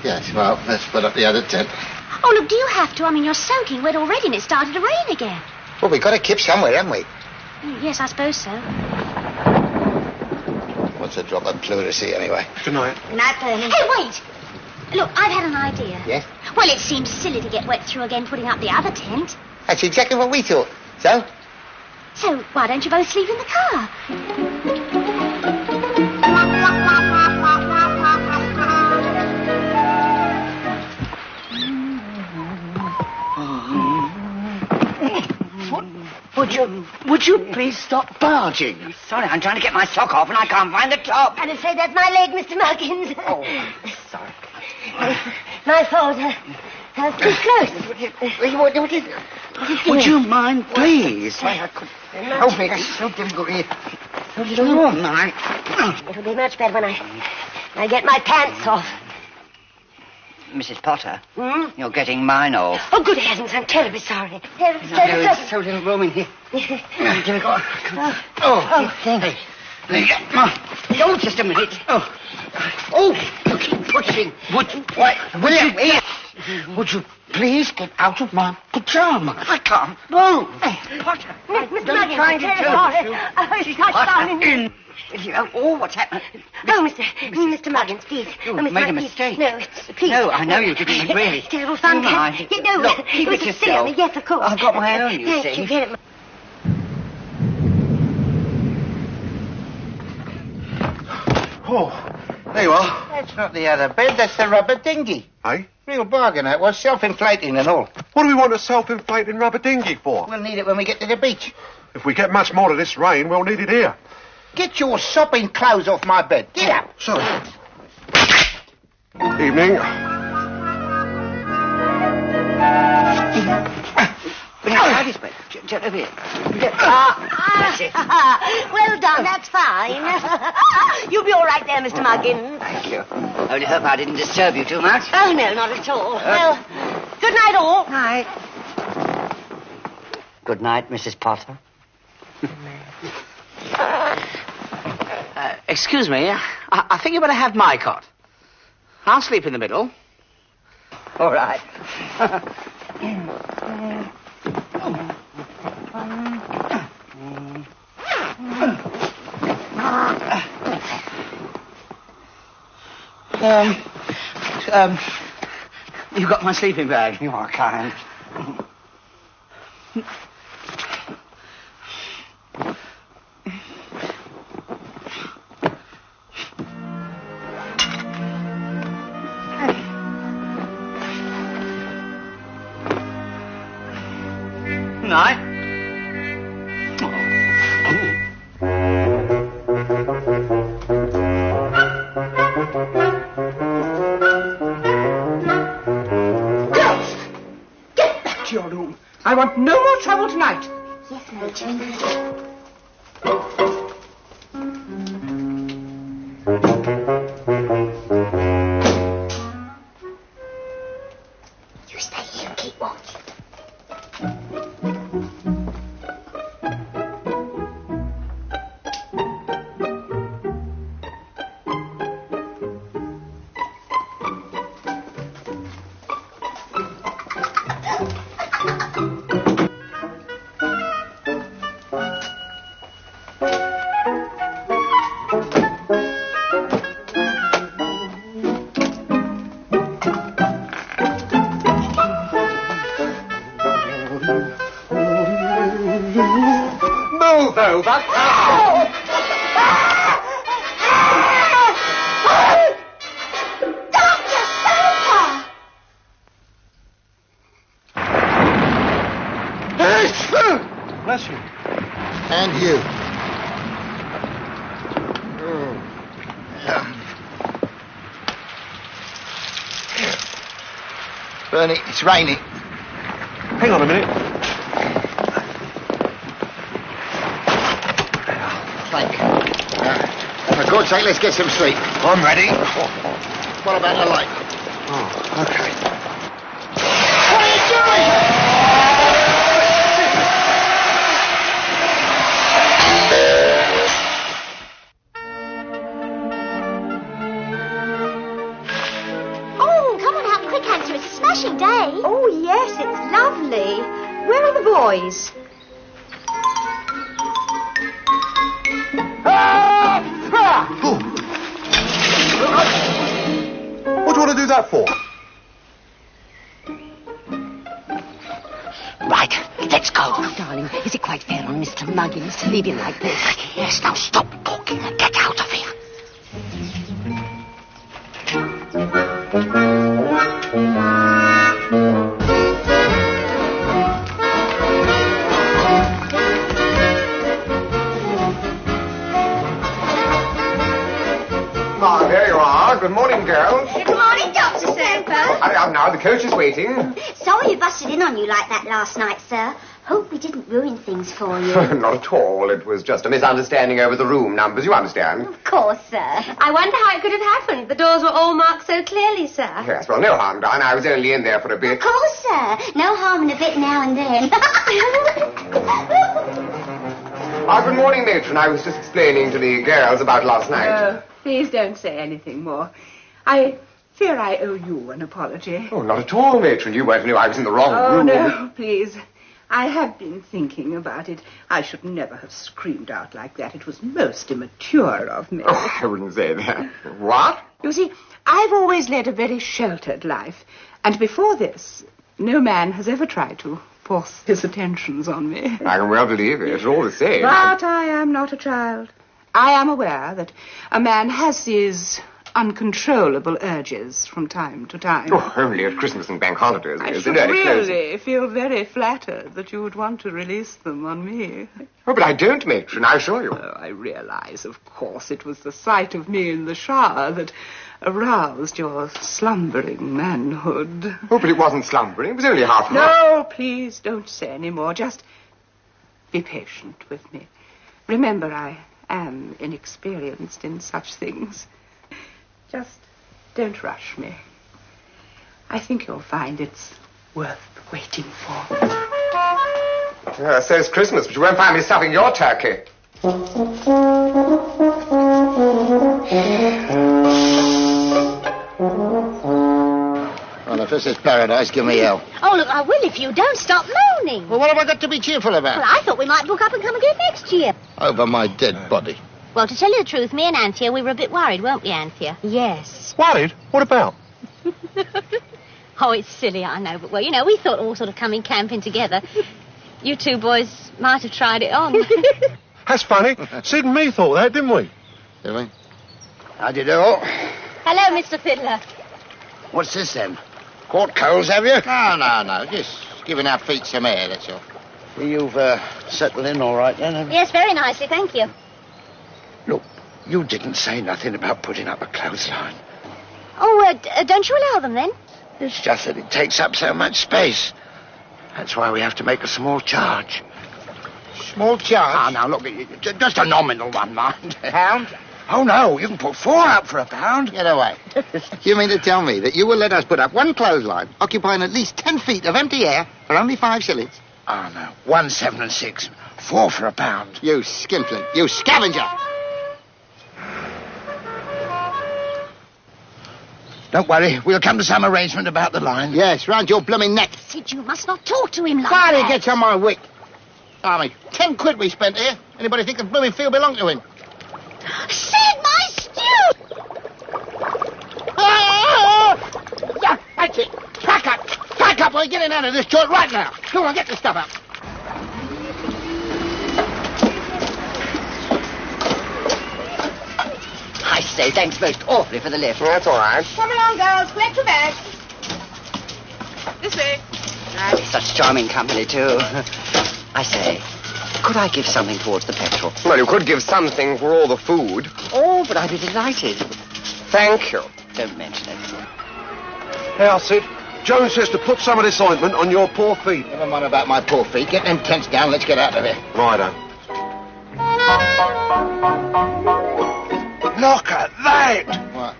Yes, well, let's put up the other tent. Oh, look, do you have to? I mean, you're soaking wet already, and it started to rain again. Well, we've got to keep somewhere, haven't we? Yes, I suppose so. What's a drop of pleurisy, anyway? Good night. Good night, Bernie. Hey, wait! Look, I've had an idea. Yes? Well, it seems silly to get wet through again putting up the other tent. That's exactly what we thought. So? So, why don't you both sleep in the car? Would you please stop barging? I'm sorry, I'm trying to get my sock off and I can't find the top. I'm afraid that's my leg, Mr. Muggins. Oh, sorry. My fault. Too close. Would you mind, please? Oh, Vic, it's so difficult here. So little room, It'll be much better when I get my pants off. Mrs. Potter, you're getting mine off. Oh, good heavens, I'm terribly sorry. Terribly, There's so little room in here. Here we go. Oh, thanks. Oh, just a minute. You keep pushing. Would you please get out of my pajamas? I can't move. Potter, Mr. Muggins, I'm sorry. She's touched down. Oh, what's happened? Oh, Mr. Muggins, please. You Mr. made a Muggins, mistake. No, please. No, I know you didn't, really. It's terrible fun. Never mind. You know, Look, keep it was it a yourself. silly. Yes, of course. I've got my own, you see. Thank you very much. Oh, there you are. That's not the other bed, that's the rubber dinghy. Eh? Real bargain, that was. Self-inflating and all. What do we want a self-inflating rubber dinghy for? We'll need it when we get to the beach. If we get much more of this rain, we'll need it here. Get your sopping clothes off my bed. Get out. Sorry. Evening. Over here. That's it. Well done, that's fine. You'll be all right there, Mr. Muggins. Thank you. Only hope I didn't disturb you too much. Oh, no, not at all. Well, good night, all. Night. Good night, Mrs. Potter. Excuse me, I think you better have my cot. I'll sleep in the middle. All right. You got my sleeping bag. You are kind. Night. Get back to your room. I want no more trouble tonight. Yes, Major. You stay here and keep watch. Move over. Dr. Soper! Bless you. And you. Bernie, it's raining. Hang on a minute. Thank you. For God's sake, let's get some sleep. I'm ready. What about the light? Oh, okay. What are you doing? Oh, come on out quick, Hunter. It's a smashing day. Oh, yes, it's lovely. Where are the boys? What do you want to do that for? Right, let's go. Oh, darling, is it quite fair on Mr. Muggins to leave him like this? Yes, now stop talking and get out of here. Ah, there you are. Good morning, girls. Good morning, Dr. Soper. Hurry up now, the coach is waiting. Sorry you busted in on you like that last night, sir. Hope we didn't ruin things for you. Not at all. It was just a misunderstanding over the room numbers, you understand? Of course, sir. I wonder how it could have happened. The doors were all marked so clearly, sir. Yes, well, no harm done. I was only in there for a bit. Of course, sir. No harm in a bit now and then. Good morning, matron. I was just explaining to the girls about last night. Oh, please don't say anything more. I fear I owe you an apology. Oh, not at all, matron. You weren't knew I was in the wrong room. Oh, no, please. I have been thinking about it. I should never have screamed out like that. It was most immature of me. Oh, I wouldn't say that. What? You see, I've always led a very sheltered life. And before this, no man has ever tried to force his attentions on me. I can well believe it. All the same. But I am not a child. I am aware that a man has these uncontrollable urges from time to time. Oh, only at Christmas and bank holidays. I should really feel very flattered that you would want to release them on me. Oh, but I don't, matron, I assure you. Oh, I realize, of course, it was the sight of me in the shower that aroused your slumbering manhood. Oh, but it wasn't slumbering. It was only half. No, please don't say any more. Just be patient with me. Remember, I am inexperienced in such things. Just don't rush me. I think you'll find it's worth waiting for. Yeah, so it's Christmas, but you won't find me stuffing your turkey. Well, if this is paradise, give me hell. Oh, look, I will if you don't stop moaning. Well, what have I got to be cheerful about? Well, I thought we might book up and come again next year. Over my dead body. Well, to tell you the truth, me and Anthea, we were a bit worried, weren't we, Anthea? Yes. Worried? What about? Oh, it's silly, I know, but, well, you know, we thought all sort of coming camping together. You two boys might have tried it on. That's funny. Sid and me thought that, didn't we? Did we? How do you do? Hello, Mr. Fiddler. What's this, then? Caught coals, have you? No. Just giving our feet some air, that's all. Well, you've settled in all right, then, haven't you? Yes, very nicely, thank you. Look, you didn't say nothing about putting up a clothesline. Oh, don't you allow them, then? It's just that it takes up so much space. That's why we have to make a small charge. Small charge? Ah, now, look, just a nominal one, mind. Pound? Oh, no, you can put 4 up for £1. Get away. You mean to tell me that you will let us put up one clothesline, occupying at least 10 feet of empty air, for only 5 shillings? Oh, no. 1, 7 and 6. 4 for £1. You skimpling. You scavenger. Don't worry, we'll come to some arrangement about the line. Yes, round your blooming neck. Sid, you must not talk to him like Barney that. gets on my wick. Army, 10 quid we spent here. Anybody think the blooming field belonged to him? Sid, my stew! Yeah, that's it. Pack up. We're getting out of this joint right now. Come on, get the stuff up. I say, thanks most awfully for the lift. That's all right. Come along, girls. Collect your bags. This way. Such charming company, too. I say, could I give something towards the petrol? Well, you could give something for all the food. Oh, but I'd be delighted. Thank you. Don't mention it. Hey, Sid. Joan says to put some of this ointment on your poor feet. Never mind about my poor feet. Get them tents down. Let's get out of here. Righto. Look at that! What?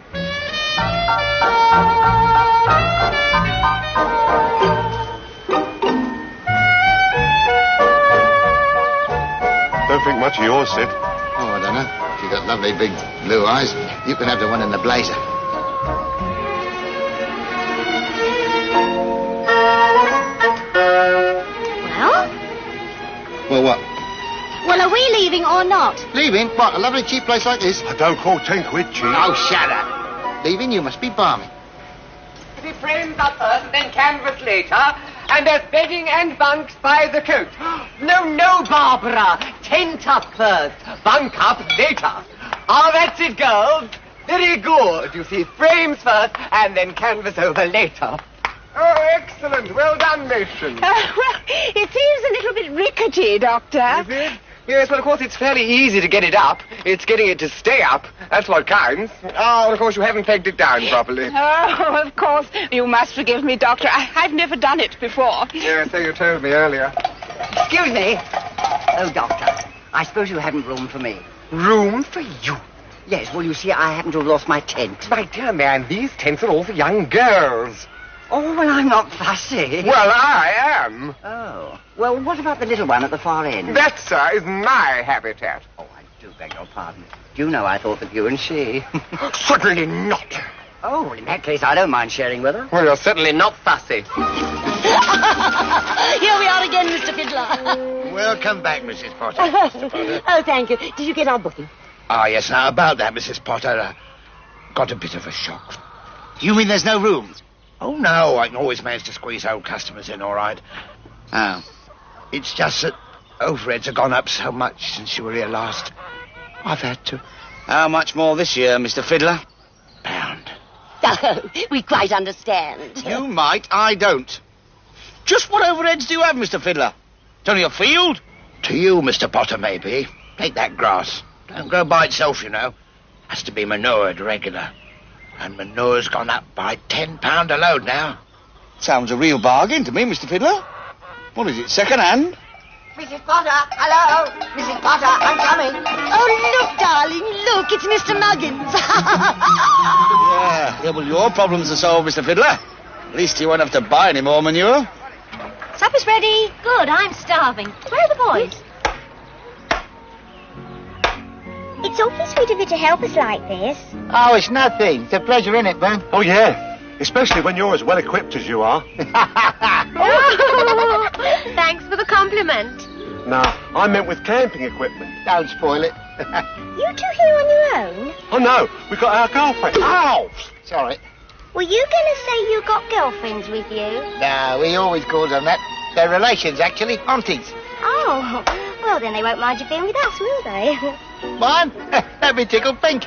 Don't think much of yours, Sid. Oh, I don't know. You've got lovely big blue eyes. You can have the one in the blazer. Well, what? Well, are we leaving or not? Leaving? What, a lovely cheap place like this? I don't call 10 quid cheap. Oh, shut up. Leaving? You must be balmy. To be framed up first and then canvassed later, and there's bedding and bunks by the coat. No, Barbara. Tent up first, bunk up later. Ah, that's it, girls. Very good. You see, frames first and then canvas over later. Oh, excellent. Well done, matron. Well, it seems a little bit rickety, Doctor. Is it? Yes, well, of course, it's fairly easy to get it up. It's getting it to stay up. That's what counts. Oh, and of course, you haven't pegged it down properly. Oh, of course. You must forgive me, Doctor. I've never done it before. Yes, so you told me earlier. Excuse me. Oh, Doctor, I suppose you haven't room for me. Room for you? Yes, well, you see, I happen to have lost my tent. My dear man, these tents are all for young girls. Oh, well, I'm not fussy. Well, I am. Oh. Well, what about the little one at the far end? That, sir, is my habitat. Oh, I do beg your pardon. Do you know I thought that you and she... Certainly not. Oh, well, in that case, I don't mind sharing with her. Well, you're certainly not fussy. Here we are again, Mr. Fiddler. Welcome back, Mrs. Potter. Oh, thank you. Did you get our booking? Ah, yes, now, about that, Mrs. Potter, got a bit of a shock. You mean there's no rooms? Oh, no, I can always manage to squeeze old customers in, all right. Oh. It's just that overheads have gone up so much since you were here last. I've had to. How much more this year, Mr. Fiddler? £1. Oh, we quite understand. You might, I don't. Just what overheads do you have, Mr. Fiddler? It's only a field. To you, Mr. Potter, maybe. Take that grass. Don't grow by itself, you know. Has to be manured regular. And manure's gone up by £10 a load now. Sounds a real bargain to me, Mr. Fiddler. What is it, second hand? Mrs. Potter, hello. Mrs. Potter, I'm coming. Oh, look, darling, look, it's Mr. Muggins. Yeah, well, your problems are solved, Mr. Fiddler. At least you won't have to buy any more manure. Supper's ready. Good, I'm starving. Where are the boys? It's awfully sweet of you to help us like this. Oh, it's nothing. It's a pleasure, isn't it, Ben? Oh, yeah. Especially when you're as well equipped as you are. Thanks for the compliment. No, I meant with camping equipment. Don't spoil it. You two here on your own? Oh, no. We've got our girlfriend. Ow! Sorry. Were you going to say you got girlfriends with you? No, he always calls them that. They're relations, actually. Aunties. Oh, well, then they won't mind you being with us, will they? Mine? That'd be tickled pink.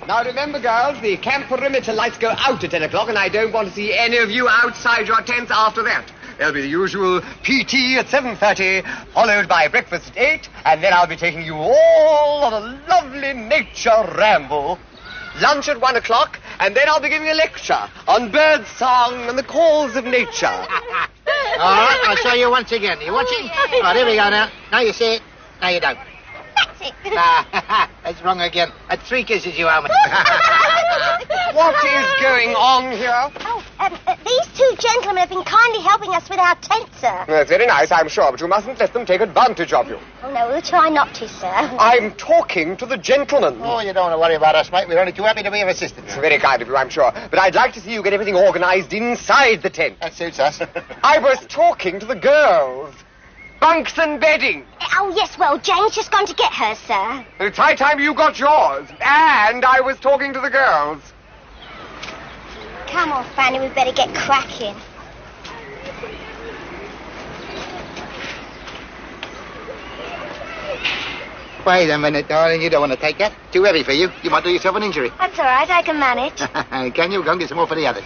Now remember, girls, the camp perimeter lights go out at 10 o'clock, and I don't want to see any of you outside your tents after that. There'll be the usual PT at 7:30, followed by breakfast at 8, and then I'll be taking you all on a lovely nature ramble. Lunch at 1 o'clock, and then I'll be giving a lecture on bird song and the calls of nature. All right, I'll show you once again. Are you watching? All right, here we go now. Now you see it. Now you don't. That's it. That's wrong again. At 3 kisses you owe me. What is going on here? Oh, these two gentlemen have been kindly helping us with our tent, sir. That's very nice, I'm sure, but you mustn't let them take advantage of you. Oh, no, we'll try not to, sir. I'm talking to the gentleman. Oh, you don't want to worry about us, mate. We're only too happy to be of assistance. Very kind of you, I'm sure. But I'd like to see you get everything organized inside the tent. That suits us. I was talking to the girls. Bunks and bedding. Oh, yes, well, Jane's just gone to get hers, sir. It's high time you got yours. And I was talking to the girls. Come on, Fanny, we better get cracking. Wait a minute, darling. You don't want to take that. Too heavy for you. You might do yourself an injury. That's all right, I can manage. Can you? Go and get some more for the others.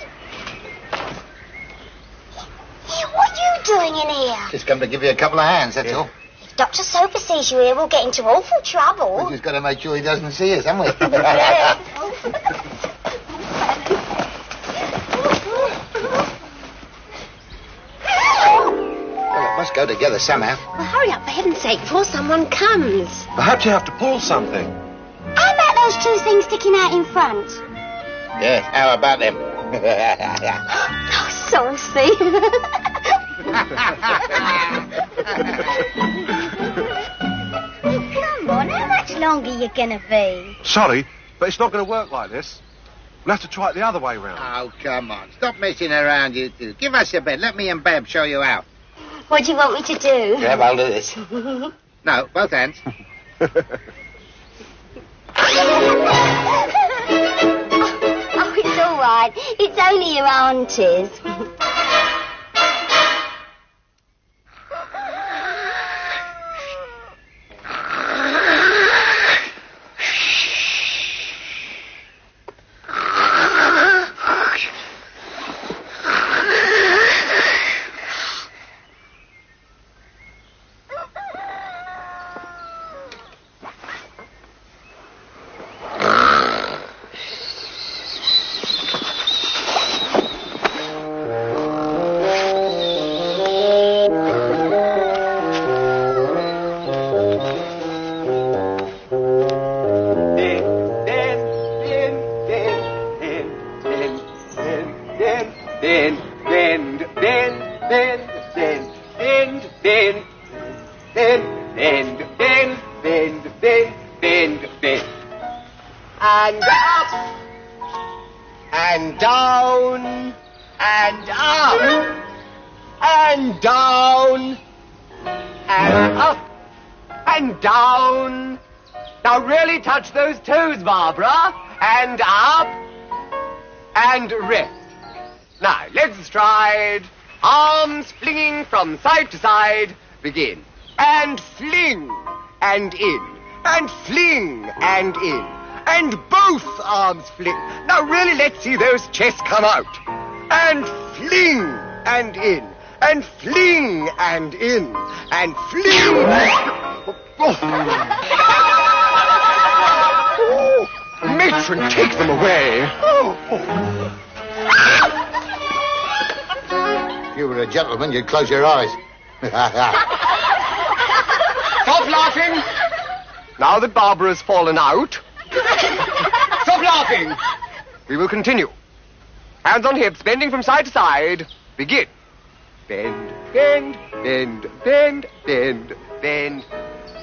Hey, what are you doing in here? Just come to give you a couple of hands, that's all. If Dr. Soper sees you here, we'll get into awful trouble. We've just got to make sure he doesn't see us, haven't we? Well, it must go together somehow. Well, hurry up, for heaven's sake, before someone comes. Perhaps you have to pull something. How about those two things sticking out in front? Yes, how about them? Oh, saucy. Come on, how much longer you gonna be? Sorry, but it's not going to work like this. We'll have to try it the other way round. Oh, come on. Stop messing around, you two. Give us your bed. Let me and Bab show you how. What do you want me to do? Grab hold of this. No, both hands. Oh, it's all right. It's only your aunties. bend, bend, bend, bend, bend, bend, bend, bend, bend, bend, bend, bend, bend, bend. And up, and down, and up, and down, and up, and down. Now really touch those toes, Barbara. And up, and rest. Now, legs astride, arms flinging from side to side. Begin. And fling, and in, and fling, and in, and both arms fling. Now really let's see those chests come out. And fling, and in, and fling, and in, and fling. Matron, take them away. If you were a gentleman, you'd close your eyes. Stop laughing. Now that Barbara's fallen out. Stop laughing. We will continue. Hands on hips, bending from side to side. Begin. Bend, bend, bend, bend, bend, bend.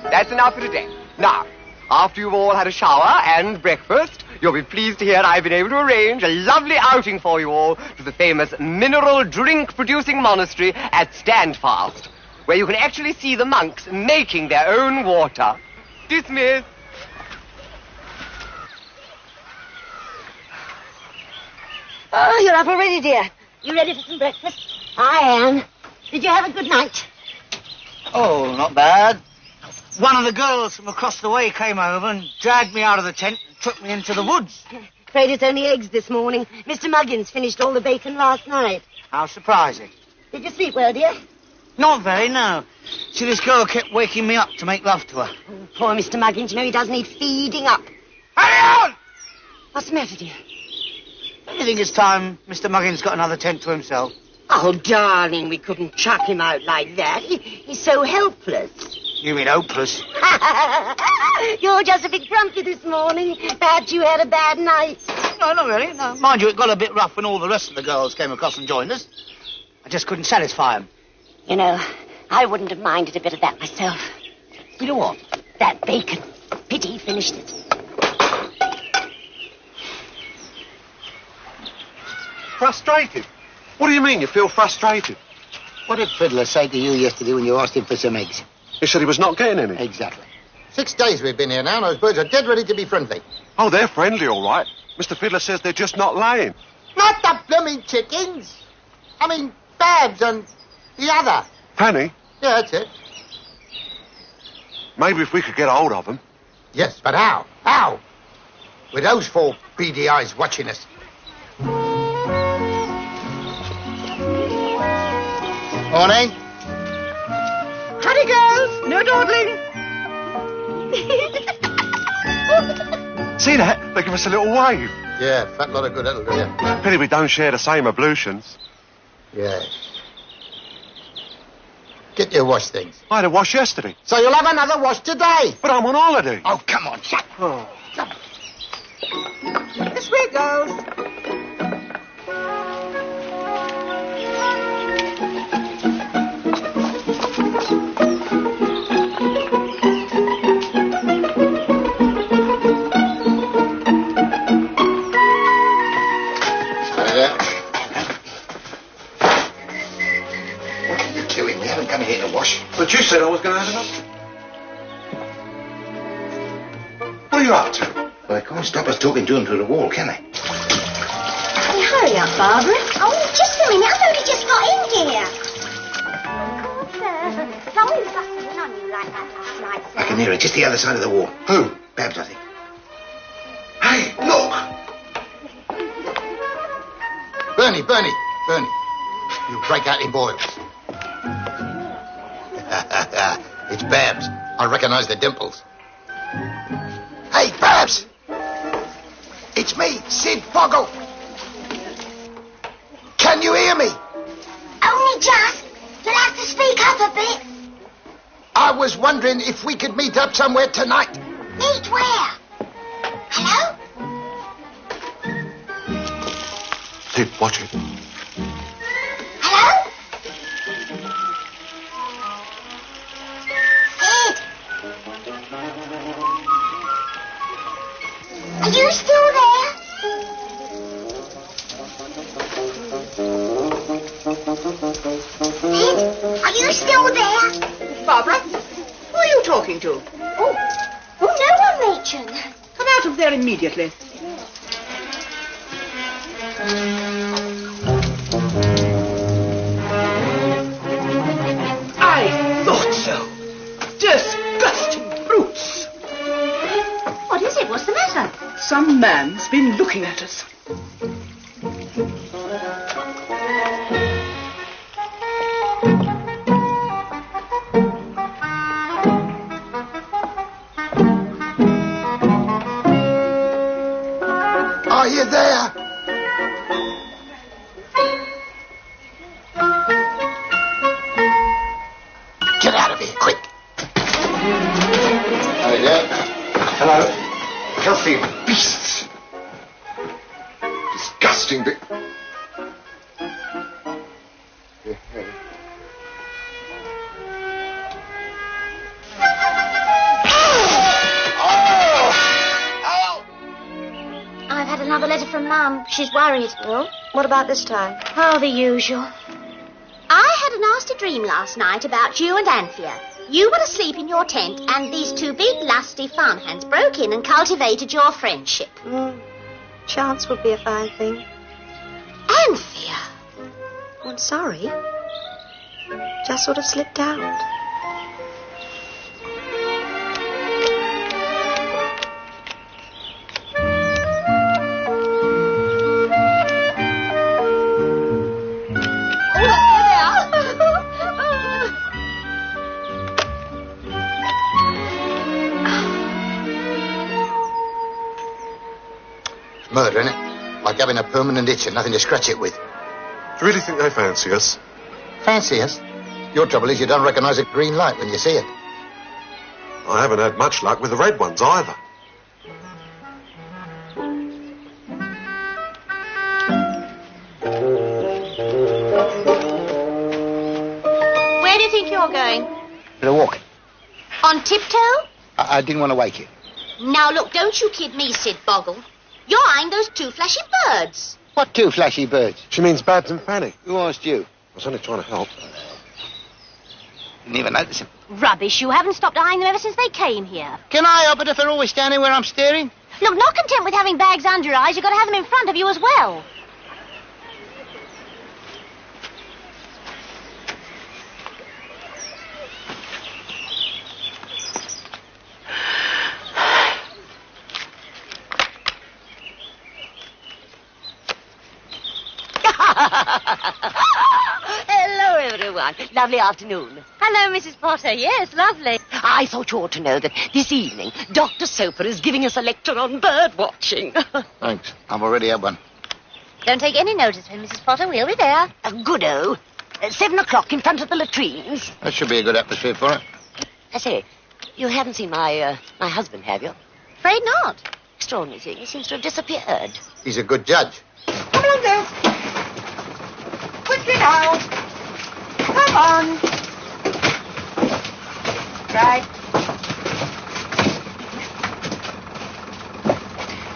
That's enough for today. Now, after you've all had a shower and breakfast, you'll be pleased to hear I've been able to arrange a lovely outing for you all to the famous mineral drink-producing monastery at Standfast, where you can actually see the monks making their own water. Dismiss. Oh, you're up already, dear. You ready for some breakfast? I am. Did you have a good night? Oh, not bad. One of the girls from across the way came over and dragged me out of the tent and took me into the woods. Afraid it's only eggs this morning. Mr. Muggins finished all the bacon last night. How surprising. Did you sleep well, dear? Not very, no. See, this girl kept waking me up to make love to her. Oh, poor Mr. Muggins, you know he does need feeding up. Hurry on! What's the matter, dear? Don't you think it's time Mr. Muggins got another tent to himself? Oh, darling, we couldn't chuck him out like that. He's so helpless. You mean hopeless? You're just a bit grumpy this morning. Perhaps you had a bad night. No, not really. No. Mind you, it got a bit rough when all the rest of the girls came across and joined us. I just couldn't satisfy them. You know, I wouldn't have minded a bit of that myself. You know what? That bacon. Pity he finished it. Frustrated? What do you mean you feel frustrated? What did Fiddler say to you yesterday when you asked him for some eggs? He said he was not getting any. Exactly. 6 days we've been here now, and those birds are dead ready to be friendly. Oh, they're friendly, all right. Mr. Fiddler says they're just not laying. Not the blooming chickens. I mean, Babs and the other. Fanny? Yeah, that's it. Maybe if we could get hold of them. Yes, but how? How? With those 4 beady eyes watching us. Morning. Howdy, girls. No dawdling. See that? They give us a little wave. Yeah, fat lot of good that'll do you. Pity we don't share the same ablutions. Yeah. Get your wash things. I had a wash yesterday. So you'll have another wash today. But I'm on holiday. Oh, come on, shut. Oh. This way, girls. But you said I was going to have enough. What are you up to? Well, they can't stop us talking to him through the wall, can they? Hey, hurry up, Barbara. Oh, just a minute. I've only just got in here. Of course, Chloe was bustling on you like that last night, sir. I can hear it, just the other side of the wall. Who? Babs, I think. Hey, look! Bernie. You break out in boils. It's Babs. I recognize the dimples. Hey, Babs! It's me, Sid Foggle. Can you hear me? Only just. You'll have to speak up a bit. I was wondering if we could meet up somewhere tonight. Meet where? Hello? Sid, watch it. Are you still there? Ed, are you still there? Barbara, who are you talking to? Oh, no one, matron. Come out of there immediately. I thought so. Disgusting brutes. What is it? What's the matter? Some man's been looking at us. Are you there? Get out of here, quick. Hello there. Hello. Filthy beasts. Disgusting I've had another letter from Mum. She's worried. Well, what about this time? Oh, the usual. I had a nasty dream last night about you and Anthea. You were asleep in your tent, and these two big, lusty farmhands broke in and cultivated your friendship. Chance would be a fine thing. Anthea! Oh, I'm sorry. Just sort of slipped out. Murder, innit? Like having a permanent itch and nothing to scratch it with. Do you really think they fancy us? Fancy us? Your trouble is you don't recognise a green light when you see it. I haven't had much luck with the red ones either. Where do you think you're going? For a walk. On tiptoe? I didn't want to wake you. Now, look, don't you kid me, Sid Boggle. You're eyeing those two flashy birds. What two flashy birds? She means Babs and Fanny. Who asked you? I was only trying to help. Didn't even notice them. Rubbish. You haven't stopped eyeing them ever since they came here. Can I help it if they're always standing where I'm staring? Look, not content with having bags under your eyes, you've got to have them in front of you as well. Hello, everyone. Lovely afternoon. Hello, Mrs. Potter. Yes, lovely. I thought you ought to know that this evening Dr. Soper is giving us a lecture on bird watching. Thanks. I've already had one. Don't take any notice of him, Mrs. Potter. We'll be there. Good-o. 7 o'clock in front of the latrines. That should be a good atmosphere for it. I say, you haven't seen my husband, have you? Afraid not. Extraordinary thing. He seems to have disappeared. He's a good judge. Come along, girls. Quickly now. Come on. Right.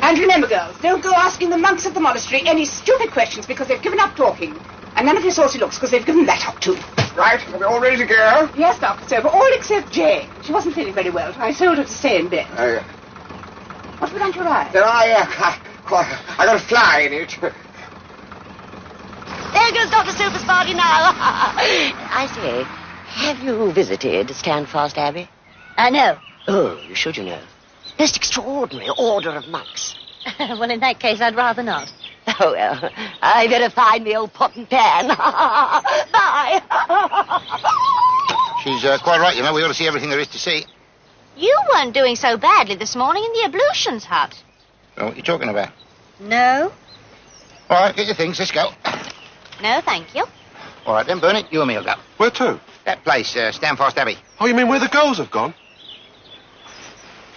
And remember, girls, don't go asking the monks at the monastery any stupid questions because they've given up talking. And none of your saucy looks because they've given that up too. Right, are we all ready to go? Yes, Dr. Soper, all except Jane. She wasn't feeling very well. I told her to stay in bed. What's with your eye? I got a fly in it. There goes Dr. Soper's party now. I say, have you visited Standfast Abbey? No. Oh, you should, you know. Most extraordinary order of monks. Well, in that case, I'd rather not. Oh, well, I better find the old pot and pan. Bye. She's quite right, you know. We ought to see everything there is to see. You weren't doing so badly this morning in the ablutions hut. So what are you talking about? No. All right, get your things. Let's go. No, thank you. All right, then, Bernie, you and me will go. Where to? That place, Standfast Abbey. Oh, you mean where the girls have gone?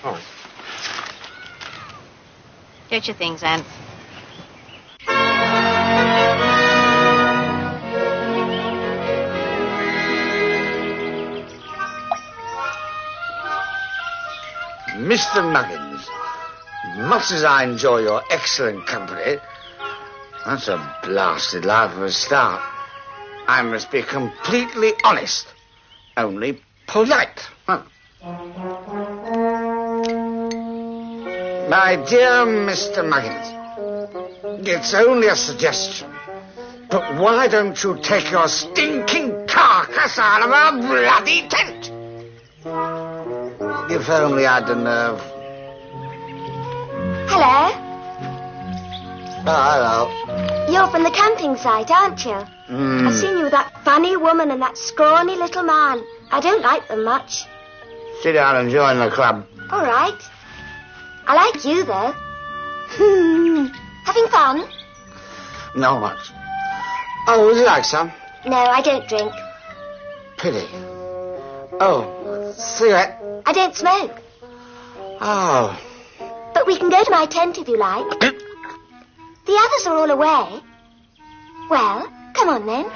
All right. Get your things, Anne. Mr. Muggins, much as I enjoy your excellent company, that's a blasted lie for a start. I must be completely honest, only polite. Huh. My dear Mr. Muggins, it's only a suggestion, but why don't you take your stinking carcass out of our bloody tent? If only I'd the nerve. Hello? Oh, hello. You're from the camping site, aren't you? I've seen you with that funny woman and that scrawny little man. I don't like them much. Sit down and join the club. All right. I like you, though. Having fun? Not much. Oh, would you like some? No, I don't drink. Pity. Oh, cigarette? I don't smoke. Oh. But we can go to my tent if you like. The others are all away. Well, come on then.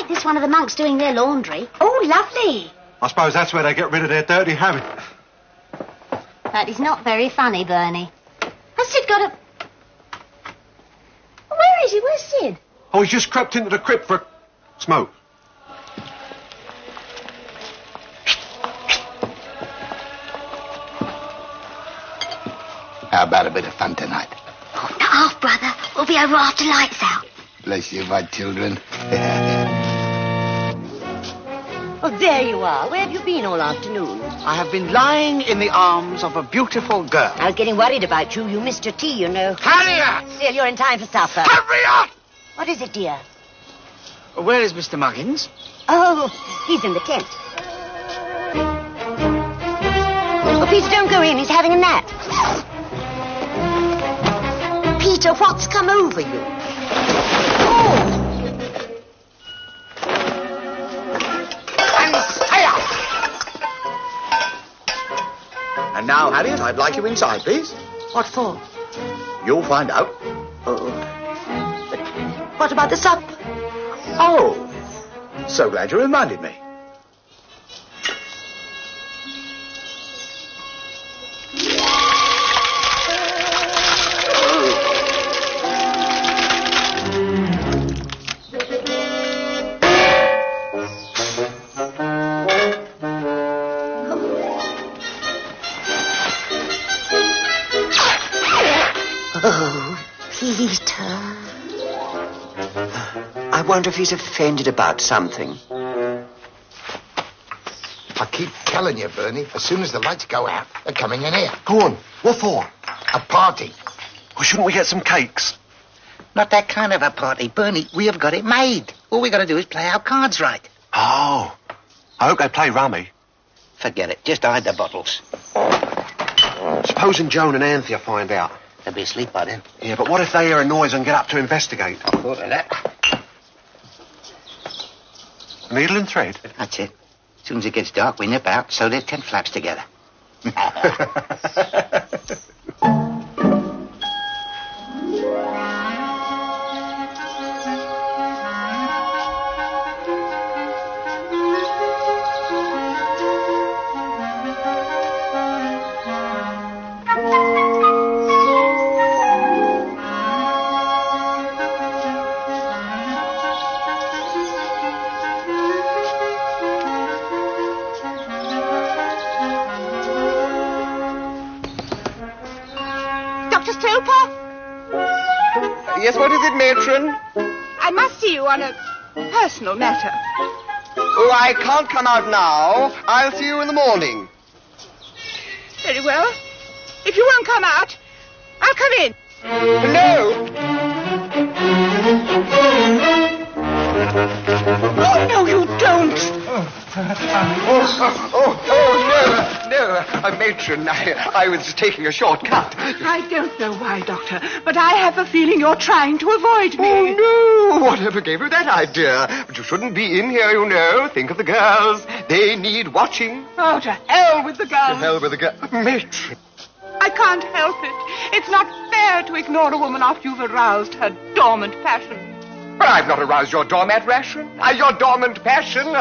This one of the monks doing their laundry. Oh, lovely. I suppose that's where they get rid of their dirty habit. That is not very funny, Bernie. Has Sid got a... Where is he? Where's Sid? Oh, he's just crept into the crypt for a smoke. How about a bit of fun tonight? Oh, not half, brother. We'll be over after lights out. Bless you, my children. Oh, there you are. Where have you been all afternoon? I have been lying in the arms of a beautiful girl. I was getting worried about you. You missed your tea, you know. Hurry up! Still, you're in time for supper. Hurry up! What is it, dear? Where is Mr. Muggins? Oh, he's in the tent. Oh, Peter, don't go in. He's having a nap. Peter, what's come over you? And now, Harriet, I'd like you inside, please. What for? You'll find out. Oh. But what about the supper? Oh, so glad you reminded me. Oh, Peter. I wonder if he's offended about something. I keep telling you, Bernie, as soon as the lights go out, they're coming in here. Go on. What for? A party. Well, shouldn't we get some cakes? Not that kind of a party, Bernie. We have got it made. All we got to do is play our cards right. Oh. I hope they play rummy. Forget it. Just hide the bottles. Supposing Joan and Anthea find out. They'll be asleep by then. Yeah, but what if they hear a noise and get up to investigate? I thought of that. Needle and thread? That's it. As soon as it gets dark, we nip out, sew their tent flaps together. Yes, what is it, matron? I must see you on a personal matter. Oh, I can't come out now. I'll see you in the morning. Very well. If you won't come out, I'll come in. No. Oh, no, you don't. Matron, I was just taking a shortcut. I don't know why, Doctor, but I have a feeling you're trying to avoid me. Oh, no! Whatever gave you that idea? But you shouldn't be in here, you know. Think of the girls. They need watching. Oh, to hell with the girls. To hell with the girls. Matron. I can't help it. It's not fair to ignore a woman after you've aroused her dormant passion. Well, I've not aroused your dormant passion. Your dormant passion.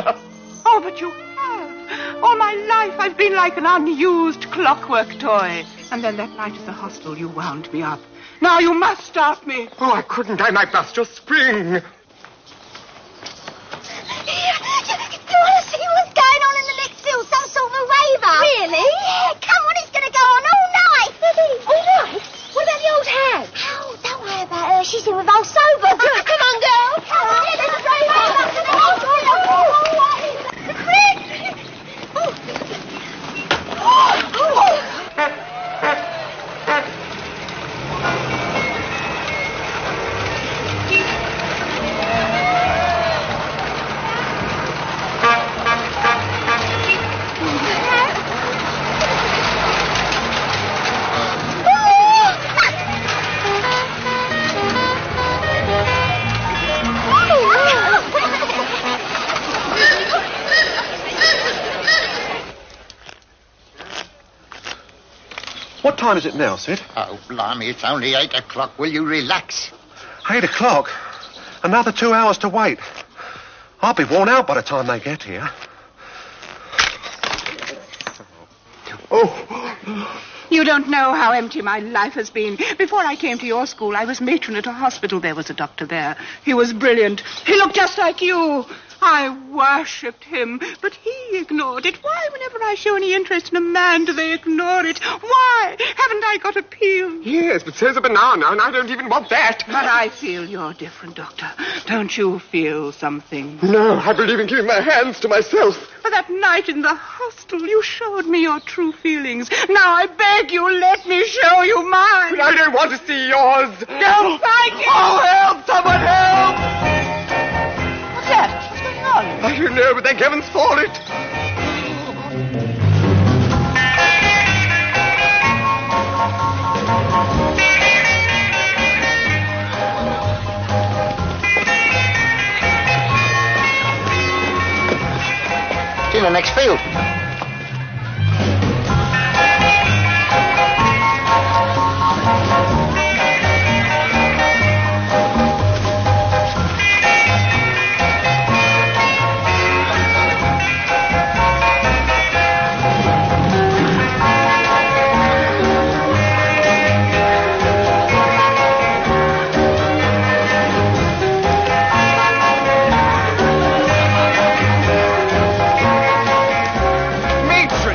Oh, but you have. All my life I've been like an unused clockwork toy. And then that night at the hostel you wound me up. Now you must stop me. Oh, I couldn't. I might bust your spring. Do you want to see what's going on in the next field? Some sort of a raver. Really? Yeah, come on, it's going to go on all night. All night? What about the old hag? Oh, don't worry about her. She's in with old sober. Come on, girl. Come on, there's a raver. What time is it now, Sid? Oh, blimey, it's only 8 o'clock. Will you relax? 8 o'clock? Another 2 hours to wait. I'll be worn out by the time they get here. Oh. You don't know how empty my life has been. Before I came to your school, I was matron at a hospital. There was a doctor there. He was brilliant. He looked just like you. I worshipped him, but he ignored it. Why, whenever I show any interest in a man, do they ignore it? Why? Haven't I got appeal? Yes, but so's a banana, and I don't even want that. But I feel you're different, Doctor. Don't you feel something? No, I believe in keeping my hands to myself. But that night in the hostel, you showed me your true feelings. Now I beg you, let me show you mine. But I don't want to see yours. Don't fight it. Oh, help! Someone help! What's that? What's going on? I don't know, but thank heavens for it. In the next field.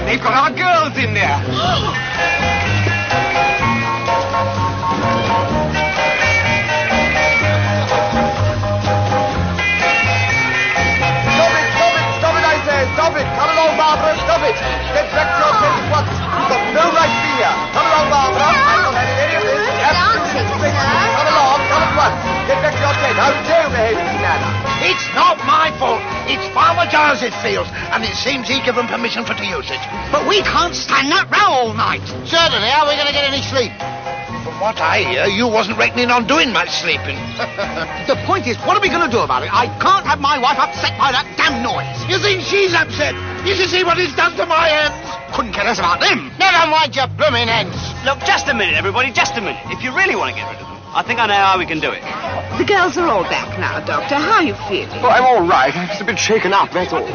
They've got our girls in there. Stop it, I say. Stop it. Come along, Barbara. Stop it. Get back to your tent at once. You've got no right to be here. Come along, Barbara. I'm not having any of this. Come along. Come at once. Get back to your tent. How dare you behave in this manner? It's not my fault. It's Farmer Giles it feels, and it seems he gave them permission for to use it. But we can't stand that row all night. Certainly. How are we going to get any sleep? From what I hear, you wasn't reckoning on doing much sleeping. The point is, what are we going to do about it? I can't have my wife upset by that damn noise. You think she's upset? You should see what he's done to my hands. Couldn't care less about them. Never mind your blooming hands. Look, just a minute, everybody, just a minute. If you really want to get rid of them, I think I know how we can do it. The girls are all back now, Doctor. How are you feeling? Oh, I'm all right. I'm just a bit shaken up, that's all.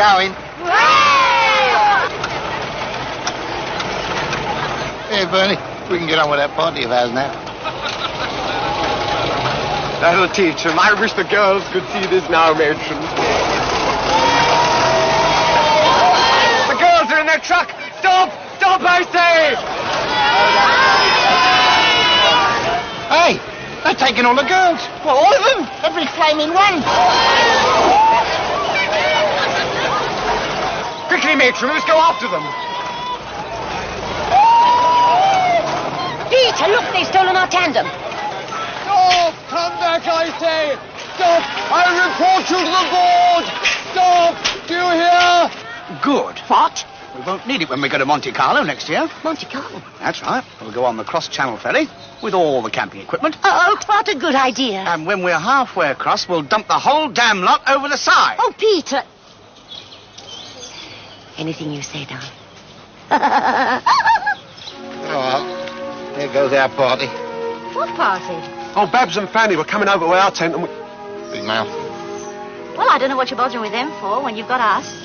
going. Hey, Bernie, we can get on with that party of ours now. That'll teach him. I wish the girls could see this now, matron. The girls are in their truck. Stop! Stop, I say! Hey, they're taking all the girls. Well, all of them. Every flaming one. Quickly, matron, let's go after them. Peter, look, they've stolen our tandem. Stop! Come back, I say! Stop! I report you to the board! Stop! Do you hear? Good. What? We won't need it when we go to Monte Carlo next year. Monte Carlo? That's right. We'll go on the cross-channel ferry with all the camping equipment. Oh, what a good idea. And when we're halfway across, we'll dump the whole damn lot over the side. Oh, Peter. Anything you say, darling. Oh, well, here goes our party. What party? Oh, Babs and Fanny were coming over to our tent and we... Big mouth. Well, I don't know what you're bothering with them for when you've got us.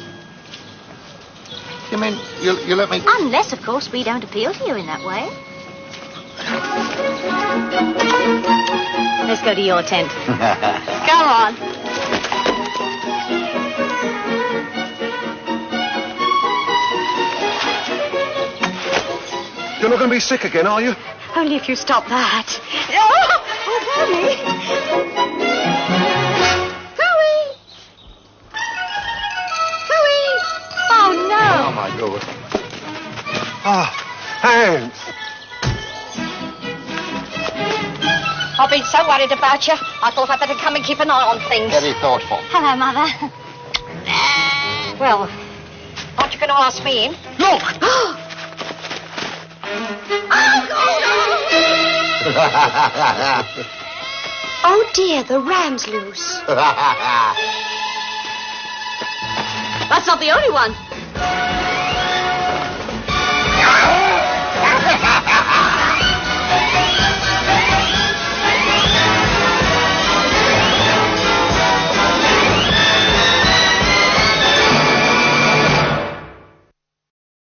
You mean you let me... Unless, of course, we don't appeal to you in that way. Let's go to your tent. Come on. You're not going to be sick again, are you? Only if you stop that. Oh, Bernie. Hooey! Hooey! Oh, no. Oh, my God. Ah, hands. I've been so worried about you, I thought I'd better come and keep an eye on things. Very thoughtful. Hello, Mother. Well, aren't you going to ask me in? Look! Oh, dear, the ram's loose. That's not the only one.